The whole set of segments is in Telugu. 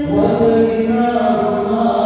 What's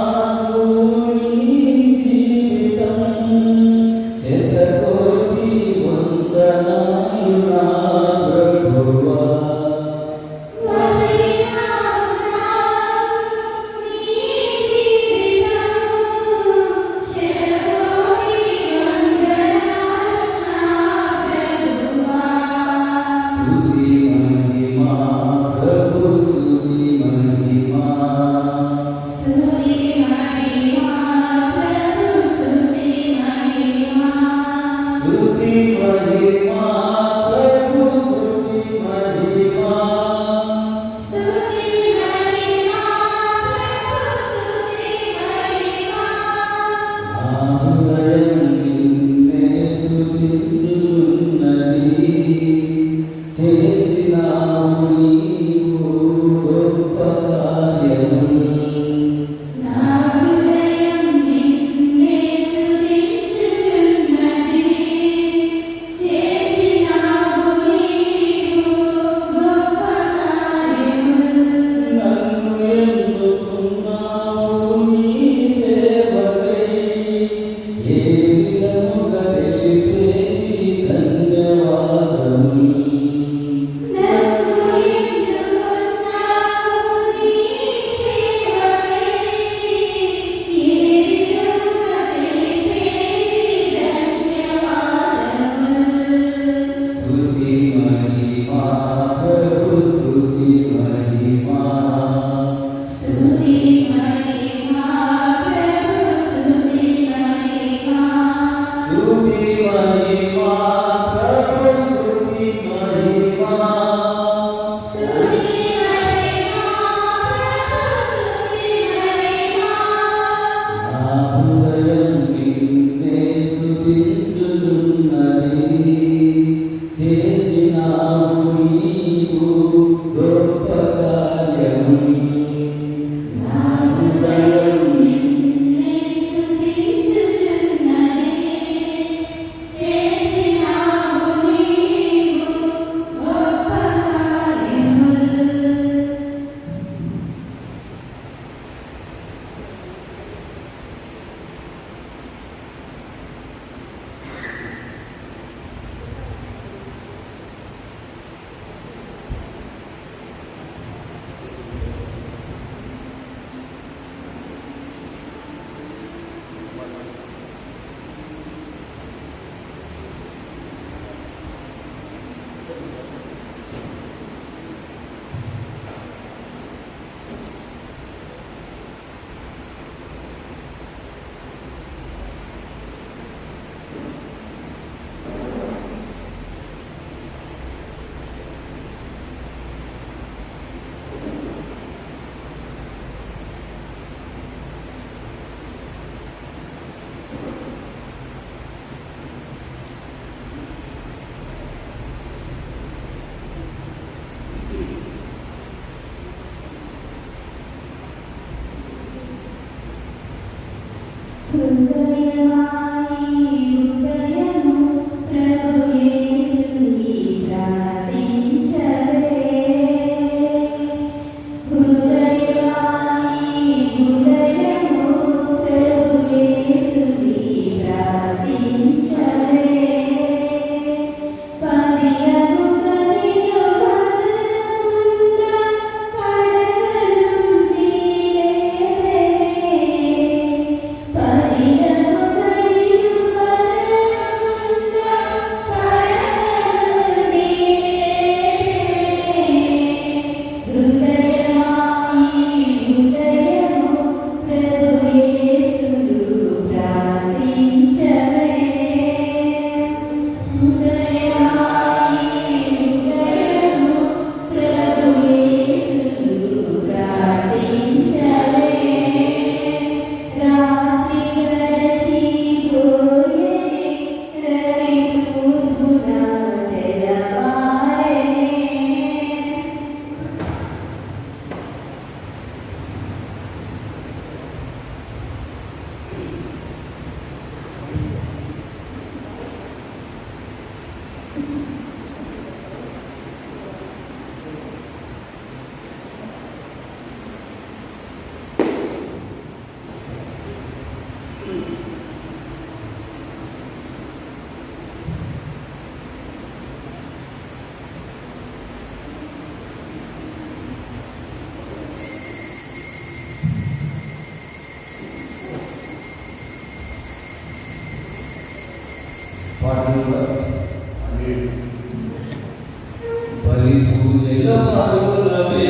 బలి పూజల పాల్గొనవే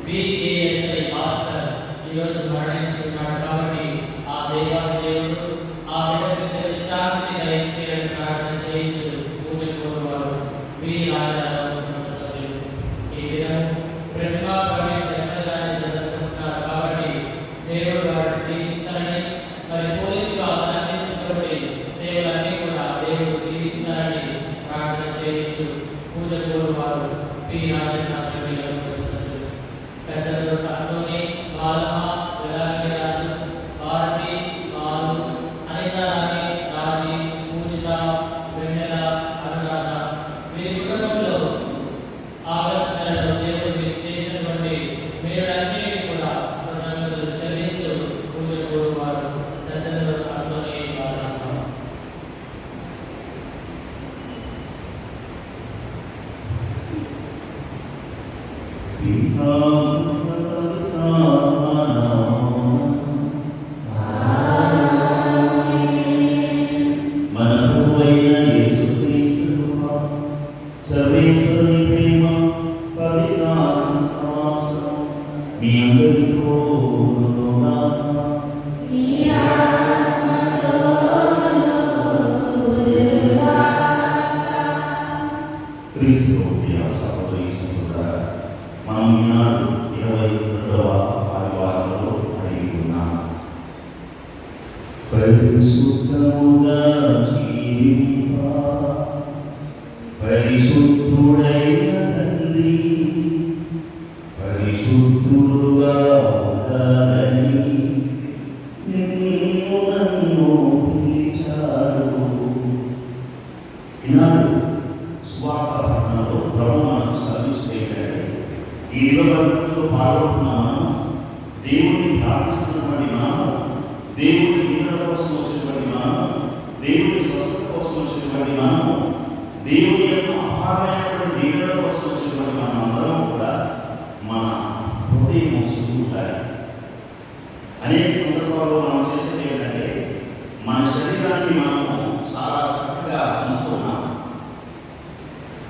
BASI మాస్టర్ ఈరోజు మరణించుకున్నాడు కాబట్టి ఆ పెద్దలు అంతోని, బాలమ్మ, వెలాంటి రాజు, భారతి, బాలు, అనిత రాణి, రాజీ, పూజిత, వెన్నెల, అనురాధ, వీరి కుటుంబంలో ఆగస్టు నెలలో దేవుడు మీకు చేసినటువంటి మేలులన్నిటికీ కూడా కృతజ్ఞతలు చెల్లిస్తూ పూజ కోరువారు పెద్దలు అంతోని, బాలమ్మ. మనం ఈనాడు 22వ ఆదివారంలో అడిగి ఉన్నాం. పరిశుద్ధముగా జీవింప పరిశుద్ధుడైన తండ్రి పరిశుద్ధుడుగా ఉండాలని నిన్ను నన్ను పిలిచాడు. ఈనాడు సువార్త పట్టణంలో ప్రభు మనకు సర్విస్తే ఈ దివబలిలో పాల్గొన్న మనం, దేవుడిని ప్రార్థిస్తున్నటువంటి మనం, దేవుడి దీవెన కోసం వచ్చినటువంటి మనం, దేవుడి స్వస్థత కోసం వచ్చినటువంటి మనం, దేవుడి యొక్క అపారమైనటువంటి దీవెన కోసం వచ్చినటువంటి మనం అందరం కూడా మన హృదయం మోసుకుంటాయి. అనేక సందర్భాల్లో మనం చేసేది ఏంటంటే మన శరీరాన్ని మనము చాలా చక్కగా ఉంచుకున్నాం,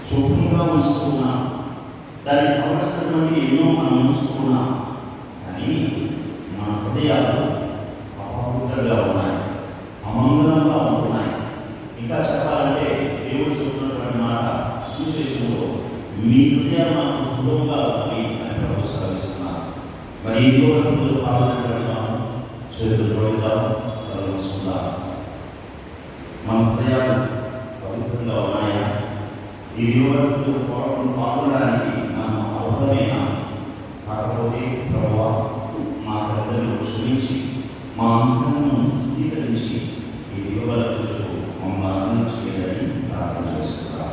శుభ్రంగా ఉంచుకున్నాం, దానికి కావలసినటువంటి ఎన్నో మనం ఉంచుకున్నాం. కానీ మన హృదయాలు అపవిత్రంగా ఉన్నాయి, అమంగళంగా ఉంటున్నాయి. ఇంకా చెప్పాలంటే దేవుడు చెప్తున్నటువంటి మాట సువిశేషంలో మీ హృదయాలు నాకు దృఢంగా ఉన్నవి అని ప్రభు సెలవిస్తున్నారు. మరి ఈ దూరంలో పాల్గొనేటువంటి మనం చేతులు జోడిద్దాం, కలుసుకుందాం. మన హృదయాలు పవిత్రంగా ఉన్నాయా? ఈ దివబలిలో పాల్గొనడానికి మనం అవసరమేనా? కాకపోతే ప్రభువా మా పెద్దలను క్షమించి మా అంతలను శుద్ధీకరించి ఈ దివబలి పూజకు మమ్మల్ని అర్థం చేయాలని ప్రార్థన చేసుకుంటాం.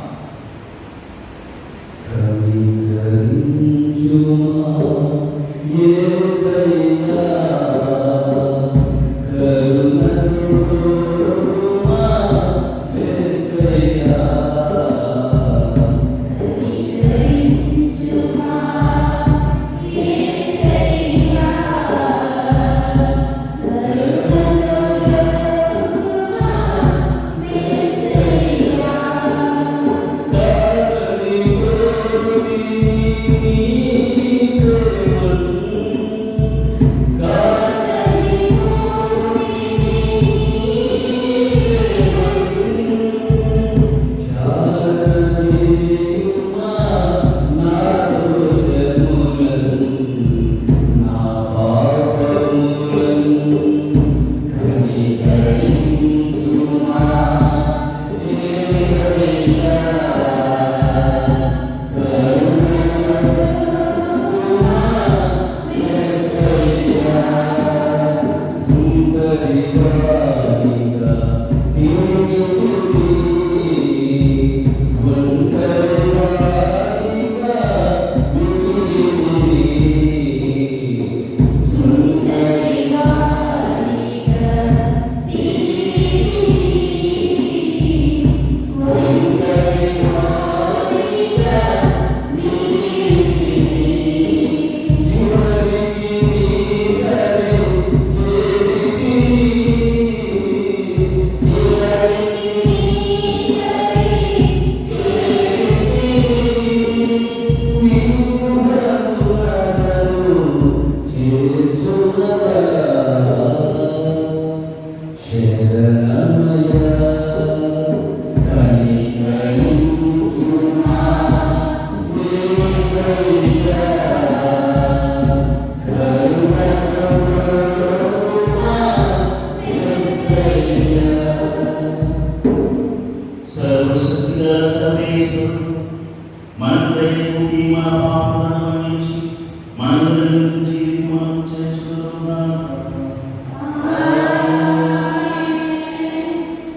జీవితం చేర్చుకున్నాను.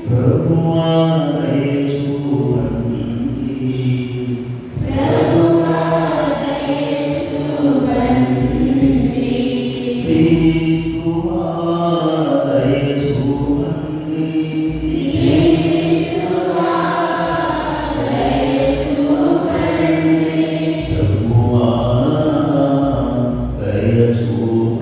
ప్రభువా దయ చూడండి. క్రీస్తువా దయ చూడండి. ప్రభువా దయ చూడండి.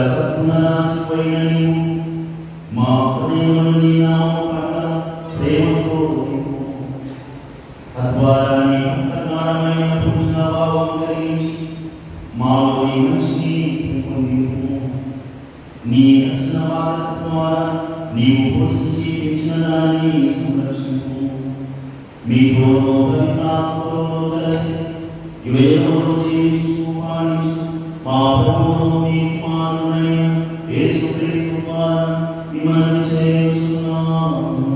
సత్పునరాశిపోయిన నీవు మా హృదయమును నీ నామము పట్ల ప్రేమతో నింపు. తద్వారా నీ అంతర్గాఢమైన పూజాభావం కలిగించి మాలో నీ మంచిని పెంపొందింపు. నీ రక్షణ బాధ్యత ద్వారా నీవు పోషించి పెంచిన దానిని సంరక్షింపు. మీతోనూ పవిత్రాత్మతోనూ కలిసి యుగయుగములు జీవించు పాలించు మా ప్రభువును మీ కుమారుడైన యేసుక్రీస్తు ద్వారా మిమ్మల్ని చేయుచున్నాము.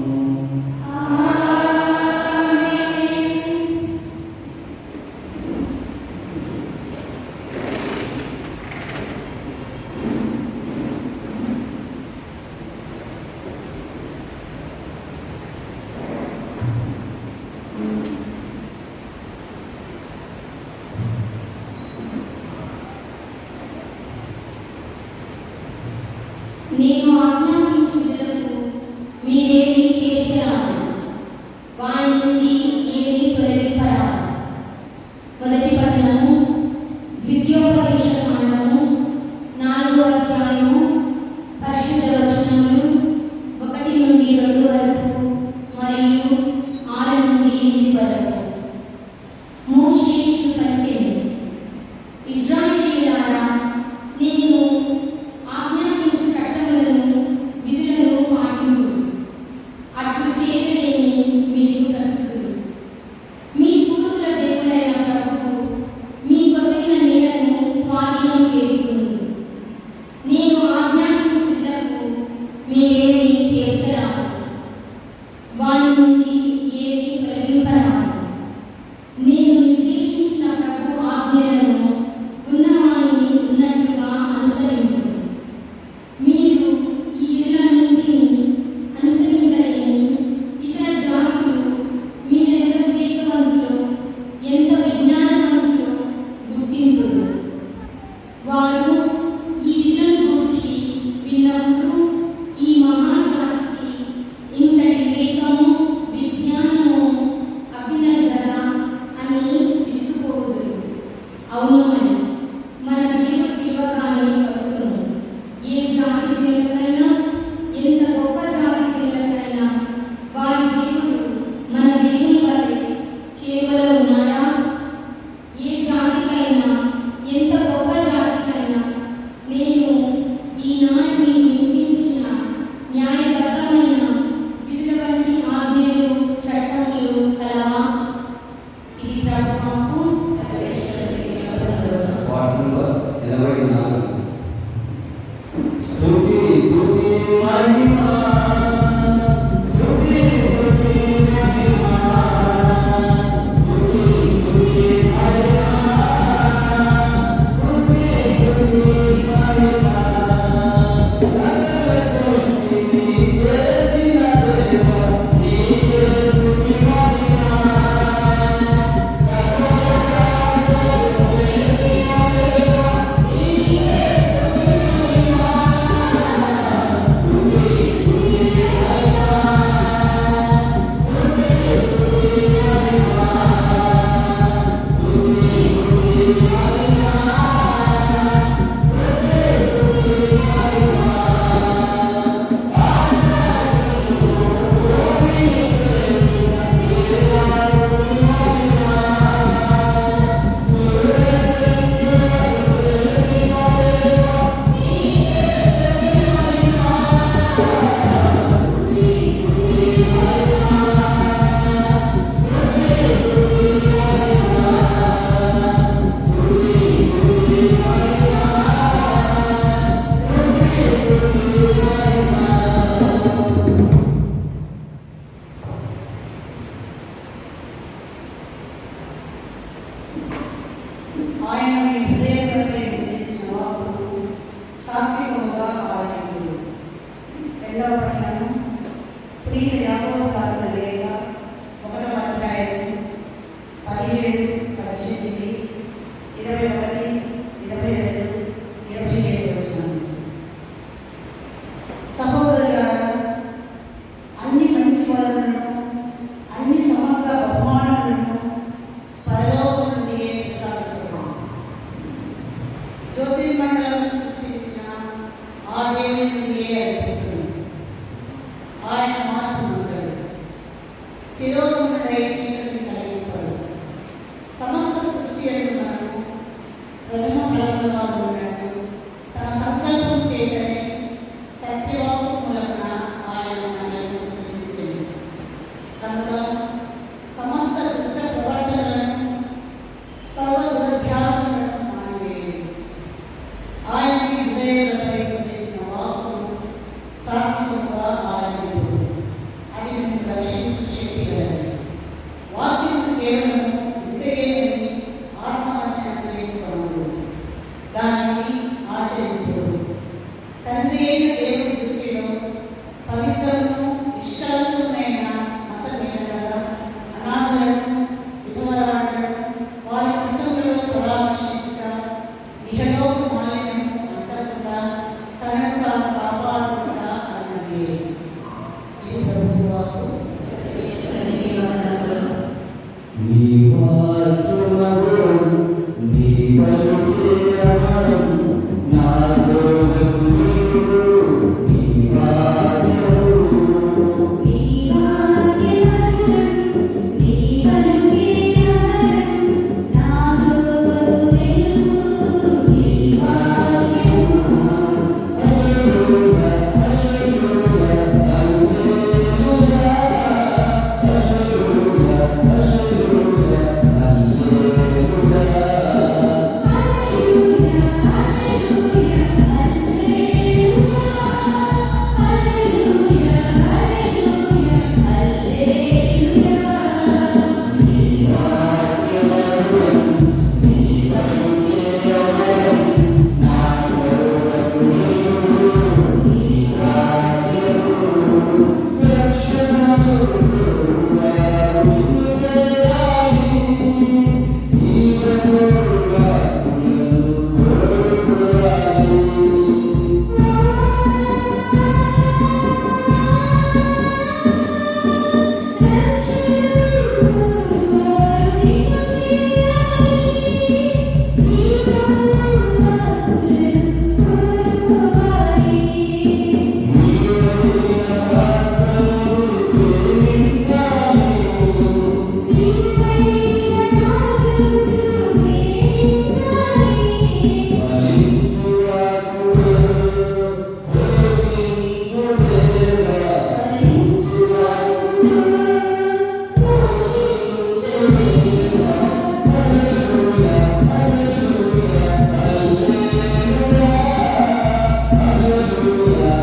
నేను ఆజ్ఞాపించు విధులకు మీరేమీ చేర్చరాదు, వారి నుండి ఏమీ తొలగింపరాదు. మొదటి పట్టణము ద్వితీయోపదేశ కాండము 4వ అధ్యాయము పరిశుద్ధ వచనములు 1 నుండి 2 వరకు మరియు 6 నుండి 8 వరకు. మోషే ఇట్లు పలికెను, ఇశ్రాయేలీయులారా, నేను ఆజ్ఞాపించు చట్టములను విధులను పాటింపుడు. అట్లు చేయలేని మీరు బ్రతుకుదురు. మీ పూర్వుల దేవుడైన ప్రభువు మీ కొసగిన నేలను స్వాధీనం చేసుకుంది. నేను ఆజ్ఞాపించు విధులకు మీరేమీ చేర్చరాదు, వారి నుండి ఏమీ తొలగింపరాదు. నేను నిర్దేశించిన ప్రభు ఆజ్ఞలను ఉన్నవానిని ఉన్నట్లుగా అనుసరించు. మీరు ఈ విధులన్నింటినీ అనుసరించలేని ఇతర జాతులు మీరెంత వివేకవంతులో ఎంత విజ్ఞానవంతులో గుర్తింతురు. వారు ఈ విధులను గూర్చి విన్నప్పుడు ఈ మహాజాతికి ఇంతటి వివేకము విజ్ఞానము అభినగదా అని విస్తుపోదురు. అవును అని మన దేవుడు పిలవగానే పలుకును. ఏ జాతి చెందకైనా ఎంత గొప్ప జాతి చెందకైనా వారి దేవుడు మన దేవుని వలె చేవలో ఉన్నాడా? ఏ జాతికైనా ఎంత గొప్ప జాతికైనా నేను ఈనాడు మీకు వినిపించిన న్యాయబద్ధమైన విధుల వంటి ఆజ్ఞలు చట్టములు కలవా? ఇది ప్రభువుకు సర్వేశ్వరునికి వందనాలు. Ward number 84. స్తుతి స్తుతి మహిమ స్తుతి స్తుతి మహిమ స్తుతి స్తుతి మహిమ స్తుతి స్తుతి మహిమ సకల సృష్టిని చేసిన దేవా నీకే స్తుతి మహిమ సకల ఆ దేవుని నుండియే అది పుట్టింది. ఆయన మార్పు మంతుడు, తిరోగమనుడై చీకటిని కలిగిపోడు. సమస్త సృష్టి యందు మనకు ప్రథమ ఫలముగా ఉన్నట్టు తన సంకల్పం చేయటమే సత్యవాకు మూలమున ఆయన మనలను సృష్టించింది. కనుక సమస్త దుష్ట ప్రవర్తనలను సర్వ దురభ్యాసములను మానివేయండి. ఆయనకి హృదయాలపై తెచ్చిన వాక్కును సాత్వికముగా ఆరంభించు. అది మీకు రక్షించు శక్తి కలది. వాక్యము కేవలము వింటేనని ఆత్మవంచన చేసుకోవద్దు, దానిని ఆచరించు. తండ్రి అయిన దేవుని దృష్టిలో పవిత్రము నిష్కలంకమైన మతమేనగా అనాథలను, విధవరాలను వారి కష్టములలో పరామర్శించుట, ఇహలోక మాలిన్యము అంటకుండా తనను తాను కాపాడుకుంట అన్నది. ఇది ప్రభువు వాక్కు. ఈశ్వరునికి వందనములు. నీ వాక్యమగుణం, నీ పలుకే అమరం, నాలో నీవు, నీ వాక్యము. నీ వాక్యమధురం, నీ పలుకే అమరం, నాలో వెలుగు, నీ వాక్యము. హల్లెలూయా, హల్లెలూయా, హల్లెలూయా, హల్లెలూయా,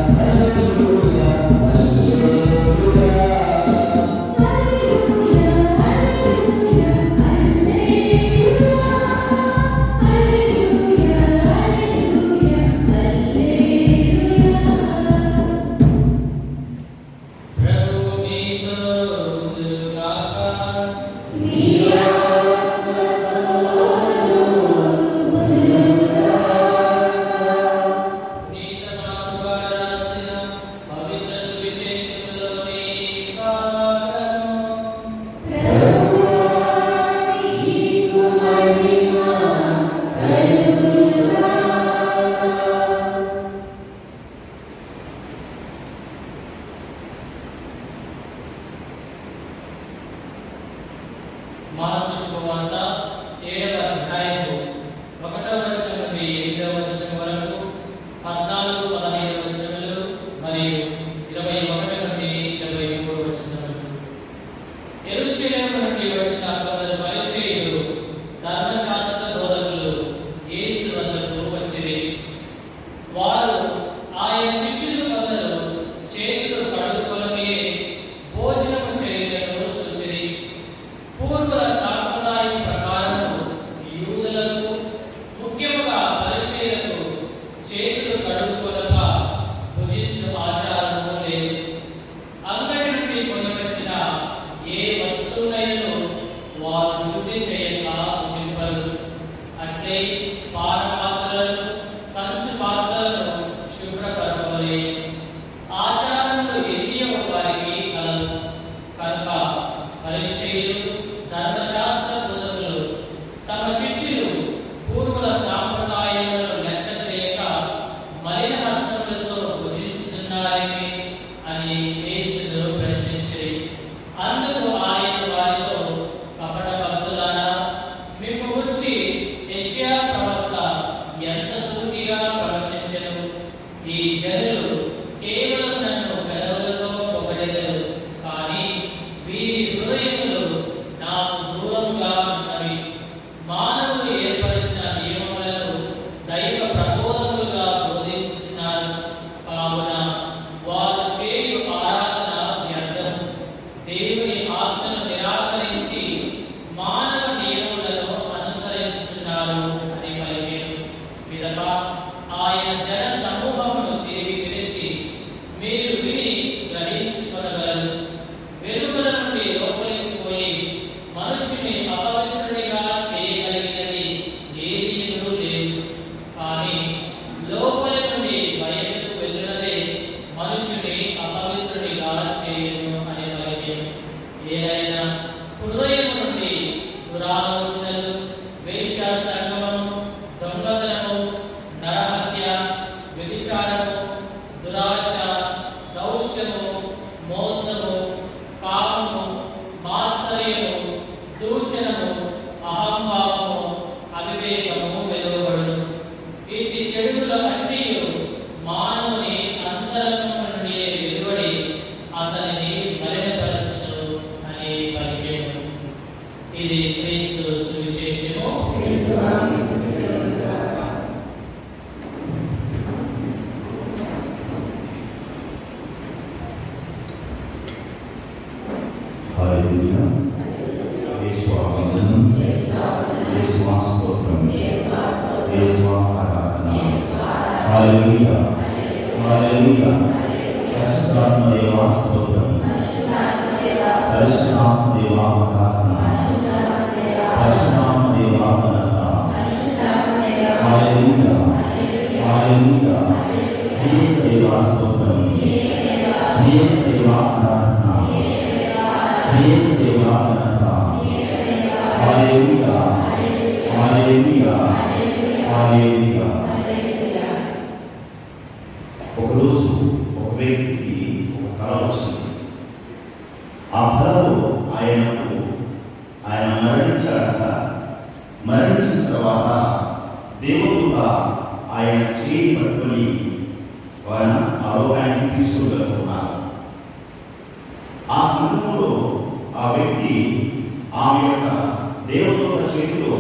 హల్లెలూయా, హల్లెలూయా. మార్కు శుభవార్త 7వ అధ్యాయము 1వ వచనం నుండి 8వ వచనం వరకు, 14, 15 వచనములు మరియు 21 నుండి 23 వచనములు. యెరూషలేము నుండి వచ్చిన కొందరు పరిసయ్యులు, ధర్మశాస్త్ర బోధకులు యేసు వద్దకు వచ్చిరి. వారు ఆయన శిష్యులు కొందరు చేతులు కడుక్కొనకే భోజనము చేయుటను చూచిరి. పూర్వుల సాంప్రదాయం ప్రకారం యూదులకు, ముఖ్యముగా పరిసయ్యులకు చేతులు కడుక్కొనక భుజించు ఆచారము జనులు కేవలం నన్ను పెదవులతో పొగడెదరు, కానీ వీరి హృదయములు నాకు దూరంగా ఉన్నవి. మానవులు ఏర్పరిచిన నియమములను దైవ ప్రబోధములుగా బోధించుతున్నారు. కావున వారు చేయు ఆరాధన వ్యర్థం. దేవుని ఆజ్ఞను నిరాకరించి మానవ నియమములను అనుసరించుతున్నారు అని పలికెను. పిదప ఆయన జన సమూహమును తిరిగి పిలిచి, మీరు విని గ్రహించుకొనగలరు. వెలుగుల నుండి లోపలికి పోయి మనుషుని అపవిత్రుడిగా చేయగలిగినది ఏదీనూ లేదు. కానీ లోపలి నుండి బయటకు వెళ్ళినదే మనుషుని అపవిత్రుడిగా చేయను అని పలికెను. ఏదైనా హృదయము నుండి దురాలోచనలు, వేశ్య సంగమము, దొంగతనము, నరహత్య, వ్యభిచారము, దురాశ, దౌష్ట్యము, మోసము, కామము, మాత్సర్యము, దూషణము, అహంభావము, అవివేకము వెలువబడును. ఇట్టి చెడుల అన్నీ మానవుని అంతరంగం నుండి వెలువడి అతనిని మలినపరచును అని పలికెను. ఇది క్రీస్తు సువిశేషము. హల్లెలూయా. యేసు వందనం. యేసు స్తోత్రం. యేసు ఆరాధన. హల్లెలూయా. హల్లెలూయా. పరిశుద్ధాత్మ దేవా స్తోత్రం. పరిశుద్ధాత్మ దేవా ఆరాధన. పరిశుద్ధాత్మ దేవా ఘనత. హల్లెలూయా. హల్లెలూయా. నీవే దేవా స్తోత్రం. నీవే దేవా ఆరాధన. నీవే దేవా ఘనత. హల్లెలూయా. హల్లెలూయా. హల్లెలూయా. ఒకరోజు ఒక వ్యక్తికి ఒక కళ వచ్చింది. ఆ కళలో ఆయన మరణించాడట. మరణించిన తర్వాత దేవుడు ఆయన చేయి పట్టుకొని ఆయన ఆ లోకానికి తీసుకువెళ్తున్నారు. ఆ సమయంలో ఆ వ్యక్తి ఆమె యొక్క దేవదూత చేతిలో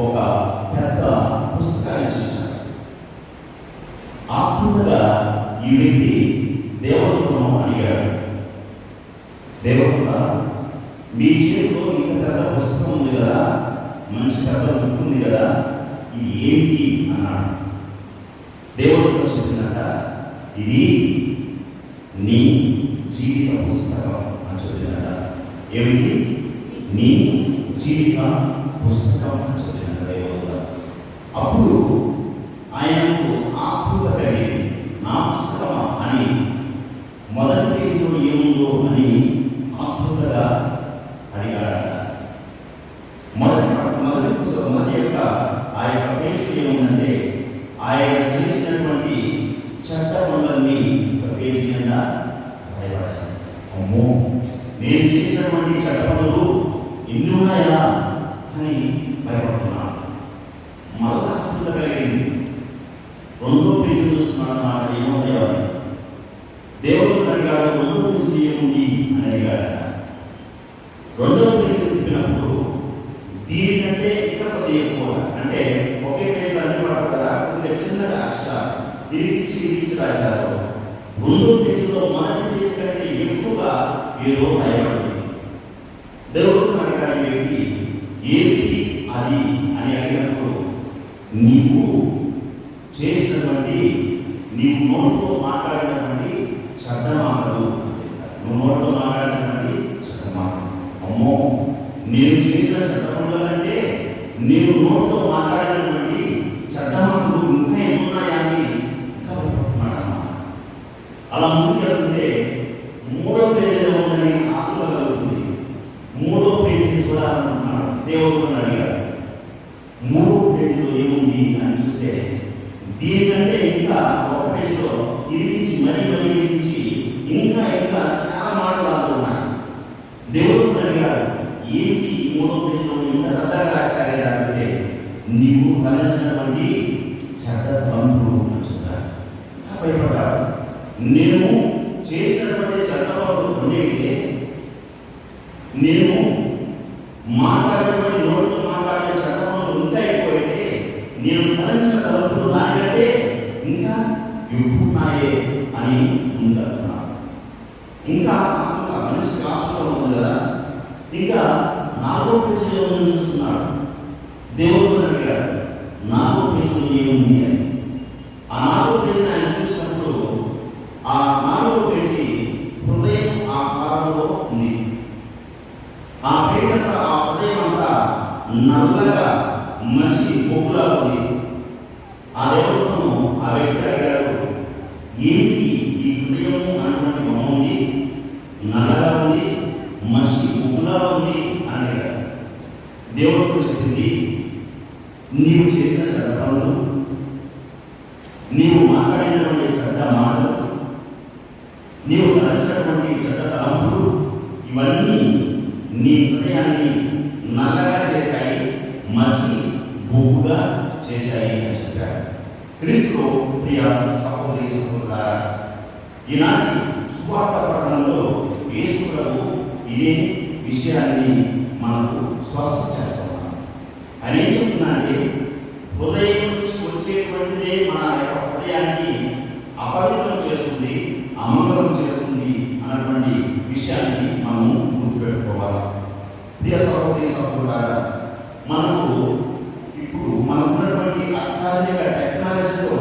ఒక పెద్ద పుస్తకాన్ని చూశాడు. ఆత్మగా ఈ వ్యక్తి దేవదూతను అడిగాడు, దేవదూత, మీ చేతిలో ఇంత పెద్ద పుస్తకం ఉంది కదా, మంచి పెద్ద బుక్ ఉంది కదా, ఇది ఏంటి అన్నాడు. దేవదూత చెప్పిందట, ఇది నీ జీవిత పుస్తకం అని చెప్పిందట. ఏమిటి? నీ జీవిత పుస్తకం అని చెప్పిందట దేవదూత. అప్పుడు ఆయనకు ఆతృత కలిగింది. నా పుస్తకమా అని, మొదటి పేజీలో ఏముందో అని ఆతృతగా అడిగాడట. మొదటి యొక్క ఆ యొక్క పేజీలో ఏముందంటే ఆయన చేసినటువంటి చట్టములన్నీ ఒక పేజీ నిండా రాయబడ్డాయి. అమ్మో, నేను చేసినటువంటి చట్టములు ఎన్ని ఉన్నాయా అని భయపడుతున్నాను. మళ్ళా ఆతృత కలిగింది. రెండో పేజీ చూస్తున్నాడు అన్నమాట, ఏమవుతాయో అని. దేవుడు అడిగాడు, రెండో పేజీ ఏముంది అని అడిగాడట. రెండో పేజీ తిప్పినప్పుడు దీనికంటే ఇంకా కొద్దిగా ఎక్కువ, అంటే ఒకే పేజీలో అన్ని పడవు కదా, కొద్దిగా చిన్నగా అక్షరాలు ఇరిగించి రాశారు. రెండో పేజీలో మొదటి పేజీ కంటే ఎక్కువగా ఏదో రాయబడింది. దేవుడు అడిగాడు ఈ వ్యక్తి, ఏమిటి అది అని అడిగినప్పుడు, నీవు చేసినటువంటి, నీవు నోటితో మాట్లాడినటువంటి శబ్దమాటలు, నువ్వు నోటితో మాట్లాడినటువంటి శబ్దమాటలు. అమ్మో, నేను చేసిన చట్టములంటే నేను నోటితో మాట్లాడినటువంటి చట్టమాటలు ఇంకా ఏమున్నాయా అని ఇంకా భయపడుతున్నాడు. అలా ముందుకెళ్తుంటే మూడో పేజీలో ఉందని ఆత్మ కలుగుతుంది. మూడో పేజీని చూడాలనుకున్నాడు. దేవుడు అడిగాడు, మూడో పేజీలో ఏముంది అని చూస్తే దీనికంటే ఇంకా ఒక పేజీలో ఇరిగించి మరీ ఇరిగించి ఇంకా చాలా మాటలు అనుకున్నాడు. దేవుడు అడిగాడు, ఏంటి ఈ మూడో పేజీలో ఇంత పెద్దగా రాశారే అంటే, నీవు కలిసినటువంటి చెడ్డ పనులు అని చెప్తాడు. ఇంకా భయపడ్డాడు. నేను చేసినటువంటి చట్టంలో కొన్నిటికే నేను మాట్లాడేటువంటి నోటితో మాట్లాడే చట్టంలో ఉంటాయిపోయితే నేను తలంచిన తలుపులు దానికంటే ఇంకా ఎక్కున్నాయే అని ఉంటున్నాను. ఇంకా మనిషికి ఆత్మలో ఉంది కదా. ఇంకా 4వ పేజీలో చూస్తున్నాడు. దేవుడు అడిగాడు 4వ పేజీలో ఏముంది అని. ఆ 4వ పేజీ ఆయన చూసినప్పుడు ఆ 4వ పేజీ హృదయం ఆకారంలో ఉంది. ఆ పేజీ అంతా, ఆ హృదయం అంతా నల్లగా మసి పొక్కులా ఉంది. ఆ దేవుడు ఆ వ్యక్తి అడిగాడు, ఏంటి ఈ హృదయం అన్నటువంటి బాగుంది, నల్లగా ఉంది, మసి పొక్కులా ఉంది అని అడిగాడు. దేవుడితో చెప్పింది, నీవు చేసిన చెడ్డ పనులు, నీవు మాట్లాడినటువంటి చెడ్డ మాటలు, నీవు తలచినటువంటి చెడ్డ తలంపులు, ఇవన్నీ నీ హృదయాన్ని నల్లగా చేశాయి, మసి బొగ్గుగా చేశాయి అని చెప్పాడు. క్రీస్తులో ప్రియ సహోదరి సహోదరులారా, ఈనాటి సువార్త పఠనంలో యేసు ప్రభు ఇదే విషయాన్ని మనకు స్పష్టం చేస్తున్నాడు. ఆయన ఏం చెప్తున్నాడంటే, హృదయం నుంచి వచ్చేటువంటిదే మన యొక్క హృదయాన్ని అపవిత్రం చేస్తుంది, అమంగళం చేస్తుంది అన్నటువంటి విషయాన్ని మనము గుర్తుపెట్టుకోవాలి. ప్రియ సహోదరి సహోదరులారా, మనకు ఇప్పుడు మనకున్నటువంటి అత్యాధునిక టెక్నాలజీలో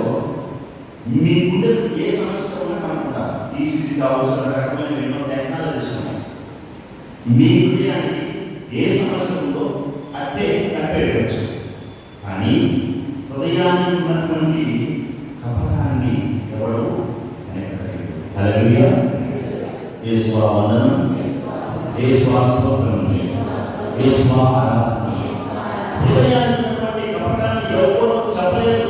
మీకుండే ఏ సమస్య ఉన్నా కనుక ఈసీజీ కావచ్చు, రకమైన ఎన్నో టెక్నాలజీస్ ఉన్నాయి. మీ హృదయానికి ఏ సమస్య ఉందో అట్టే కనిపెట్టవచ్చు. కానీ హృదయానికి ఉన్నటువంటి కపటాన్ని ఎవడు కనిపెట్టలేడు. హల్లెలూయా. యేసువా వందనం, యేసువా స్తోత్రం, యేసువా ఆరాధన. హృదయానికి ఉన్నటువంటి కపటాన్ని ఎవరు చెప్పలేరు.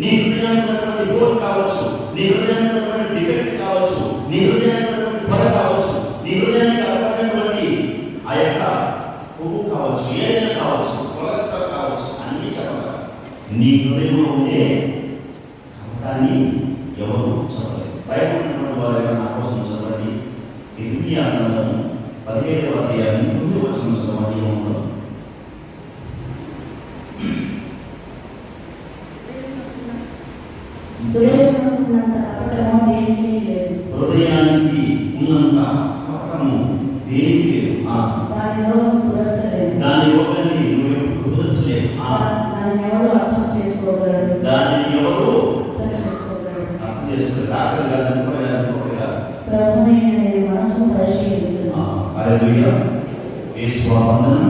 నీ హృదయానికి ఉన్నటువంటి లోటు కావచ్చు, నీ హృదయానికి ఉన్నటువంటి డిఫెక్ట్ కావచ్చు, నీ హృదయానికి ఉన్నటువంటి పొర కావచ్చు, నీ హృదయానికి అలవాటైనటువంటి ఆ యొక్క కొవ్వు కావచ్చు, ఏదైనా కావచ్చు, కొలెస్ట్రాల్ కావచ్చు, అన్నీ చెప్పగలరు. నీ హృదయంలో ఉండే కపటాన్ని ఎవరు చెప్పలేరు. బైబిల్ ఉన్నటువంటి వారు నా కోసం చదవండి. ఇర్మియా గ్రంథం 17వ అధ్యాయం 9వ వచనం చదవండి. ఏముందో హృదయానికి ఉన్నంత కపటము దేనికి లేదు. దాని ఒకరిని నువ్వు ఎప్పుడు కుదర్చలేవు. దానిని ఎవరు అర్థం చేసుకోలేదు. డాక్టర్ గారు ఇంకోటి కాదు. హల్లెలూయా. యేసువా వందనం,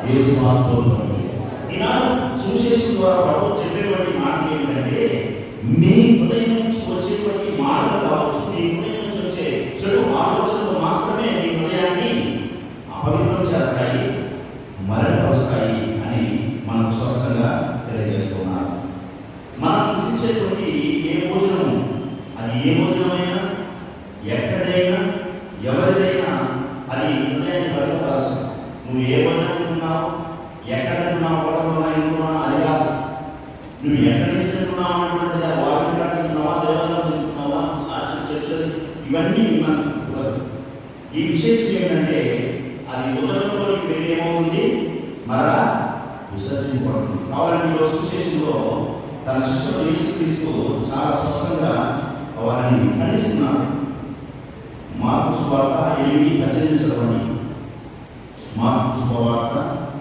యేసువా స్తోత్రం. ఈనాడు సువిశేషం ద్వారా ప్రభు చెప్పేటువంటి మాటలు ఏంటంటే, మీ హృదయం నుంచి వచ్చేటువంటి మాటలు కావచ్చు, మీ హృదయం నుంచి వచ్చే చెడు ఆలోచనలు మాత్రమే మీ హృదయాన్ని అపవిత్రం చేస్తాయి, మరణపరుస్తాయి అని మనకు స్పష్టంగా తెలియజేస్తున్నారు. మనం భుజించేటువంటి ఏ భోజనం, అది ఏ భోజనమైనా, ఎక్కడైనా, ఎవరిదైనా అది హృదయాన్ని బలపరచాలి. నువ్వు ఏ భోజనం తింటున్నావు, ఎక్కడ తింటున్నావు, తింటున్నావు అది కాదు. నువ్వు ఎక్కడి నుంచి తింటున్నావు అన్నటువంటిది కాదు. వాకింగ్ కాడ తింటున్నావా, దేవాలయంలో తింటున్నావా, చర్చలు, ఇవన్నీ మనకు కుదరదు. ఈ విశేషం ఏంటంటే, అది ఉదరంలోకి వెళ్ళి ఏమవుతుంది, మరలా విసర్జింపబడుతుంది. కావాలంటే ఈరోజు సువిశేషంలో తన శిష్యులు యేసుక్రీస్తు చాలా స్పష్టంగా వారిని ఖండిస్తున్నాడు. మార్కు సువార్త 8:18 చదవండి. మార్కు సువార్త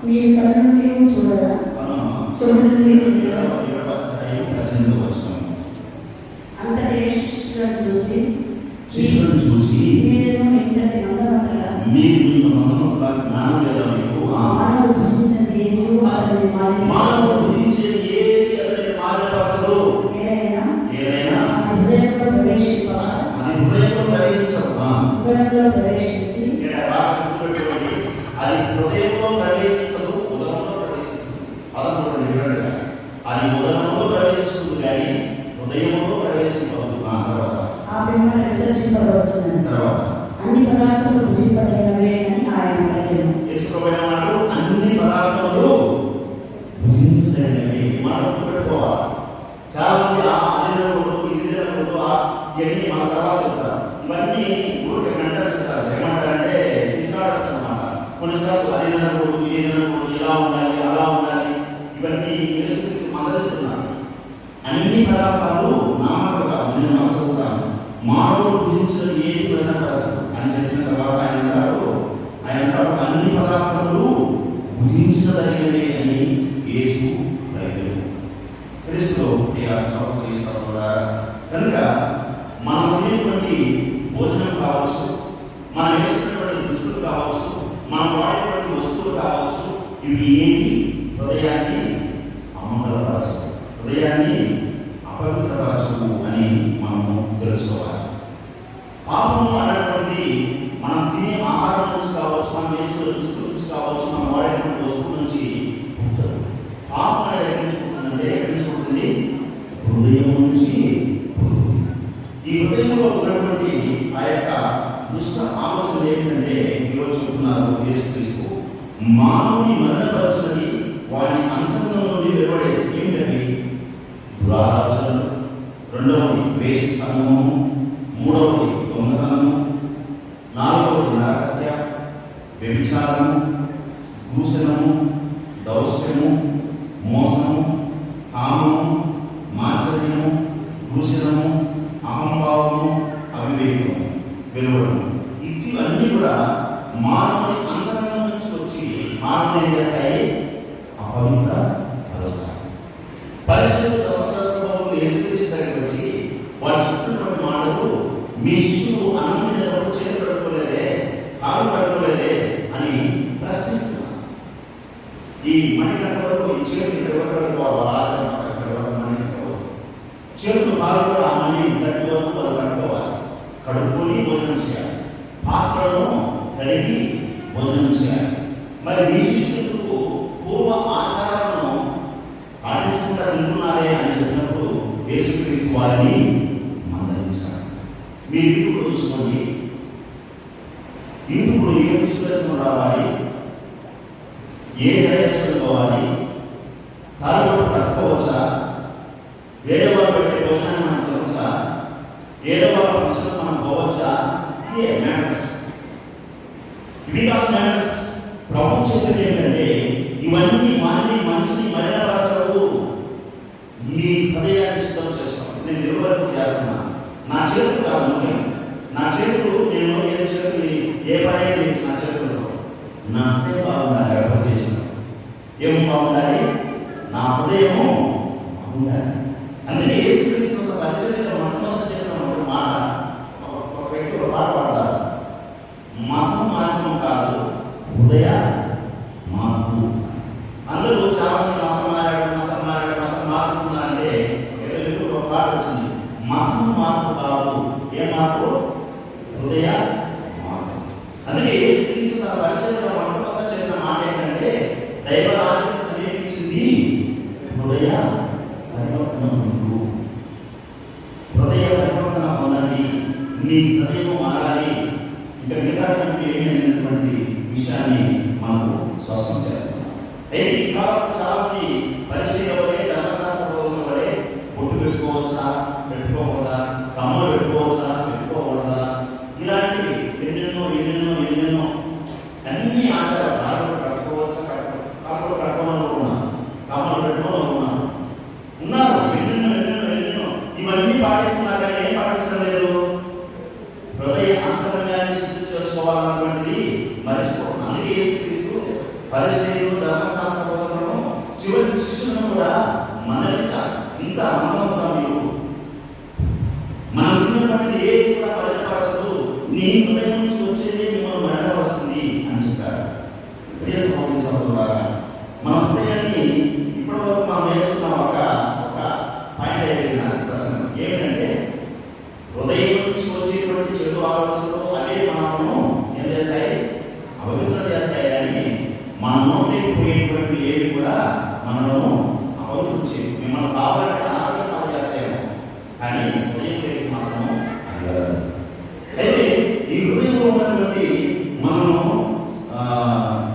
మీరు కన్నులను చూడరా, చూడండి 18 వచనం. అంతటి శిష్యులను చూసి మీరు ఇంతటి మందమంతగా మీరు ఇంత మందమంతగా జ్ఞానం లేదా మీకు? మానవుడు భుజించేది ఏది అతని మానపరచదు. ఏదైనా అది హృదయంలో ప్రవేశించదు. అది హృదయంలో ప్రవేశించదు, ఉదరంలో ప్రవేశిస్తుంది. పదకొండు డిఫరెంట్గా అది ఉదరంలో ప్రవేశిస్తుంది కానీ హృదయంలో ప్రవేశించదు. తర్వాత అన్ని పదార్థాలు భుజింపదగినవే అని ఆయన యేసుప్రభువు అన్ని పదార్థములు భుజించదగినవి. మనం పెట్టుకోవాలి. చాలా మంది ఇది తినకూడదు, ఇవన్నీ మన తర్వాత చెప్తారు. ఇవన్నీ ఊరికి మెంటల్స్ చెప్తారు. ఏమంటారంటే డిసార్డర్స్ అన్నమాట. కొన్నిసార్లు అది తినకూడదు, ఇది తినకూడదు, ఇలా ఉండాలి, అలా ఉండాలి, ఇవన్నీ యేసుక్రీస్తు మందలిస్తున్నారు. అన్ని పదార్థాలు నామకులు కాదు. నేను మనం చదువుతాను. మానవుడు భుజించిన ఏది వెళ్ళకరచదు అని చెప్పిన తర్వాత ఆయన అంటాడు అన్ని పదార్థములు భుజించదగినవే అని యేసు క్రీస్తులో కనుక మనం తినేటువంటి భోజనం కావచ్చు, మనం వేసుకున్నటువంటి దుస్తులు కావచ్చు, మనం వాడేటువంటి వస్తువులు కావచ్చు, ఇవి ఏమి హృదయాన్ని అమంగళపరచవు, హృదయాన్ని అపవిత్రపరచవు అని మనము తెలుసుకోవాలి. పాపము అనేటువంటిది మనం తినే ఆహారం నుంచి కావచ్చు, మనం వేసుకునే దుస్తుల నుంచి కావచ్చు, మనం వాడేటువంటి వస్తువుల నుంచి పుట్టదు. పాపం అనేది ఎక్కడి నుంచి పుట్టిందంటే హృదయం నుంచి పుడుతుంది. ఈ హృదయంలో ఉన్నటువంటి ఆ యొక్క దుష్ట ఆలోచన ఏమిటంటే ఈరోజు చెప్తున్నారు యేసుక్రీస్తు, మానవుని మరణపరచునది వాని అంతరంగం నుండి వెలువడేది. ఏమిటండి? దురాలోచనలు, రెండవది వేశ్యత్వము, మూడవది దొంగతనము, నాలుగవది నరహత్య, వ్యభిచారము, దూషణము, దౌష్ట్యము, మోసము, కామము, మాత్సర్యము, దూషణము, అహంభావము, అవివేకము వెలువడము. ఇవన్నీ కూడా మానవుని అంతరంగం నుంచి వచ్చి మానవుని ఏం చేస్తాయి? అపవిత్ర పరుస్తాయి. పరిశుద్ధ ధర్మశాస్త్రంలో యేసుక్రీస్తు దగ్గరికి వచ్చి వారు చెప్తున్నటువంటి మాటలు, మీ శిష్యులు అన్నం తినేటప్పుడు చేతులు పెట్టుకోలేదే, కాలు పెట్టుకోలేదే అని ప్రశ్నిస్తున్నారు. ఈ మణికట్ట వరకు ఈ చేతులు ఇక్కడ వరకు ఆచరణ చేతులు కాలు కూడా ఆ మణి గట్టి వరకు వాళ్ళు కట్టుకోవాలి. కడుక్కొని భోజనం చేయాలి, పాత్రలను కడిగి భోజనం చేయాలి. మరి మీ శిష్యులకు పూర్వ ఆచారాలను పాటించుకుంటా తింటున్నారే అని చెప్పినప్పుడు యేసుక్రీస్తు వారిని మందలించారు. మీరు ఇంటికి చూసుకోండి, ఇంటికి ఏ విశ్లేషణ రావాలి, ఏ వేసుకోవాలి, తాను కట్టుకోవచ్చా, వేరే వాళ్ళు పెట్టే భోజనాన్ని మనం తినవచ్చా, వేరే వాళ్ళ ప్రశ్నలు మనం పోవచ్చా, ఇదే మ్యాటర్స్. ఇవి కాదు మ్యాటర్స్. ప్రభు చెప్పేది ఏంటంటే ఇవన్నీ మనిషిని మరణపరచవు, నీ హృదయాన్ని సిద్ధం చేసుకోవాలి. నేను నిలవరకు చేస్తున్నా, నా చేతులు కాదు ముఖ్యం. నా చేతులు నేను ఏ చేతులు ఏ పని అయితే నా చేతులతో నా హృదయం బాగుండాలి. ఎవరు చేసిన ఏం బాగుండాలి? నా హృదయము బాగుండాలి. అందుకే యేసుక్రీస్తు పరిచర్యలో మొట్టమొదటి చెప్పిన మాట, ఒక వ్యక్తి ఒక పాట పాడతారు, మతం మార్గం కాదు హృదయ మార్పు. అందరూ చాలా మంది మతం మారుస్తున్నారంటే ఏదో ఇప్పుడు ఒక పాట వచ్చింది, మతం మార్పు కాదు, ఏ మార్పు? హృదయ మార్పు. అందుకే యేసుక్రీస్తు తన పరిచర్యలో మొట్టమొదటి చెప్పిన మాట ఏంటంటే దైవరాజ్యం సమీపించింది, హృదయ పరివర్తన ఉండు, హృదయ పరివర్తన ఉన్నది, నీ హృదయం మారాలి. ఇంకా మిగతా ఏమి అనేటువంటిది విషయాన్ని మనకు స్పష్టం చేస్తున్నాం. అయితే ఇంకా చాలా మంది పరిశీలనే ధర్మశాస్త్ర బోధన వలె బొట్టు పెట్టుకోవచ్చా, పెట్టుకోకూడదా, కమ్మలు పెట్టుకోవచ్చా, పెట్టుకోకూడదా, ఇలాంటివి ఎన్నెన్నో ఎన్నెన్నో ఎన్నెన్నో అన్ని ఆచారాలు. కాళ్ళు కట్టుకోవచ్చా, కాళ్ళు కట్టుకోవాలని ఉన్నారు, కమ్మలు పెట్టుకోవాలని ఉన్నారు, ఎన్నెన్నో ఎన్నెన్నో ఎన్నెన్నో ఇవన్నీ పాటిస్తున్నారు. కానీ ఏం పాటించడం లేదు? హృదయ అంతరంగాన్ని శుద్ధి చేసుకోవాలన్నటువంటిది మర్చిపోవడం. అందుకే యేసుక్రీస్తు పరిశీలన ధర్మశాస్త్ర బోధనను చివరి శిష్యులను కూడా మందలించాలి. ఇంత మందముగా మీరు మనం తిన్నటువంటి ఏది కూడా పరిచపరచదు, నీ హృదయం నుంచి వచ్చేది మిమ్మల్ని మరణపరుస్తుంది అని చెప్పారు. ప్రియ సహోదరి సహోదరులారా, మన హృదయాన్ని ఇప్పటివరకు మనం నేర్చుకున్న ఒక పాయింట్ అయిపోయిన ప్రశ్న ఏమిటంటే, హృదయం నుంచి వచ్చేటువంటి చెడు ఆలోచనలు అవే మనము ఏం చేస్తాయి? అపవిత్రం చేస్తాయి. కానీ మన నోటికి పోయేటువంటి ఏవి కూడా మనము అపవిత్రం చేయవు. మిమ్మల్ని కావాలంటే ఆరోగ్యం పాలు చేస్తాయేమో, కానీ హృదయం మాత్రము అది. అయితే ఈ హృదయంలో ఉన్నటువంటి మనము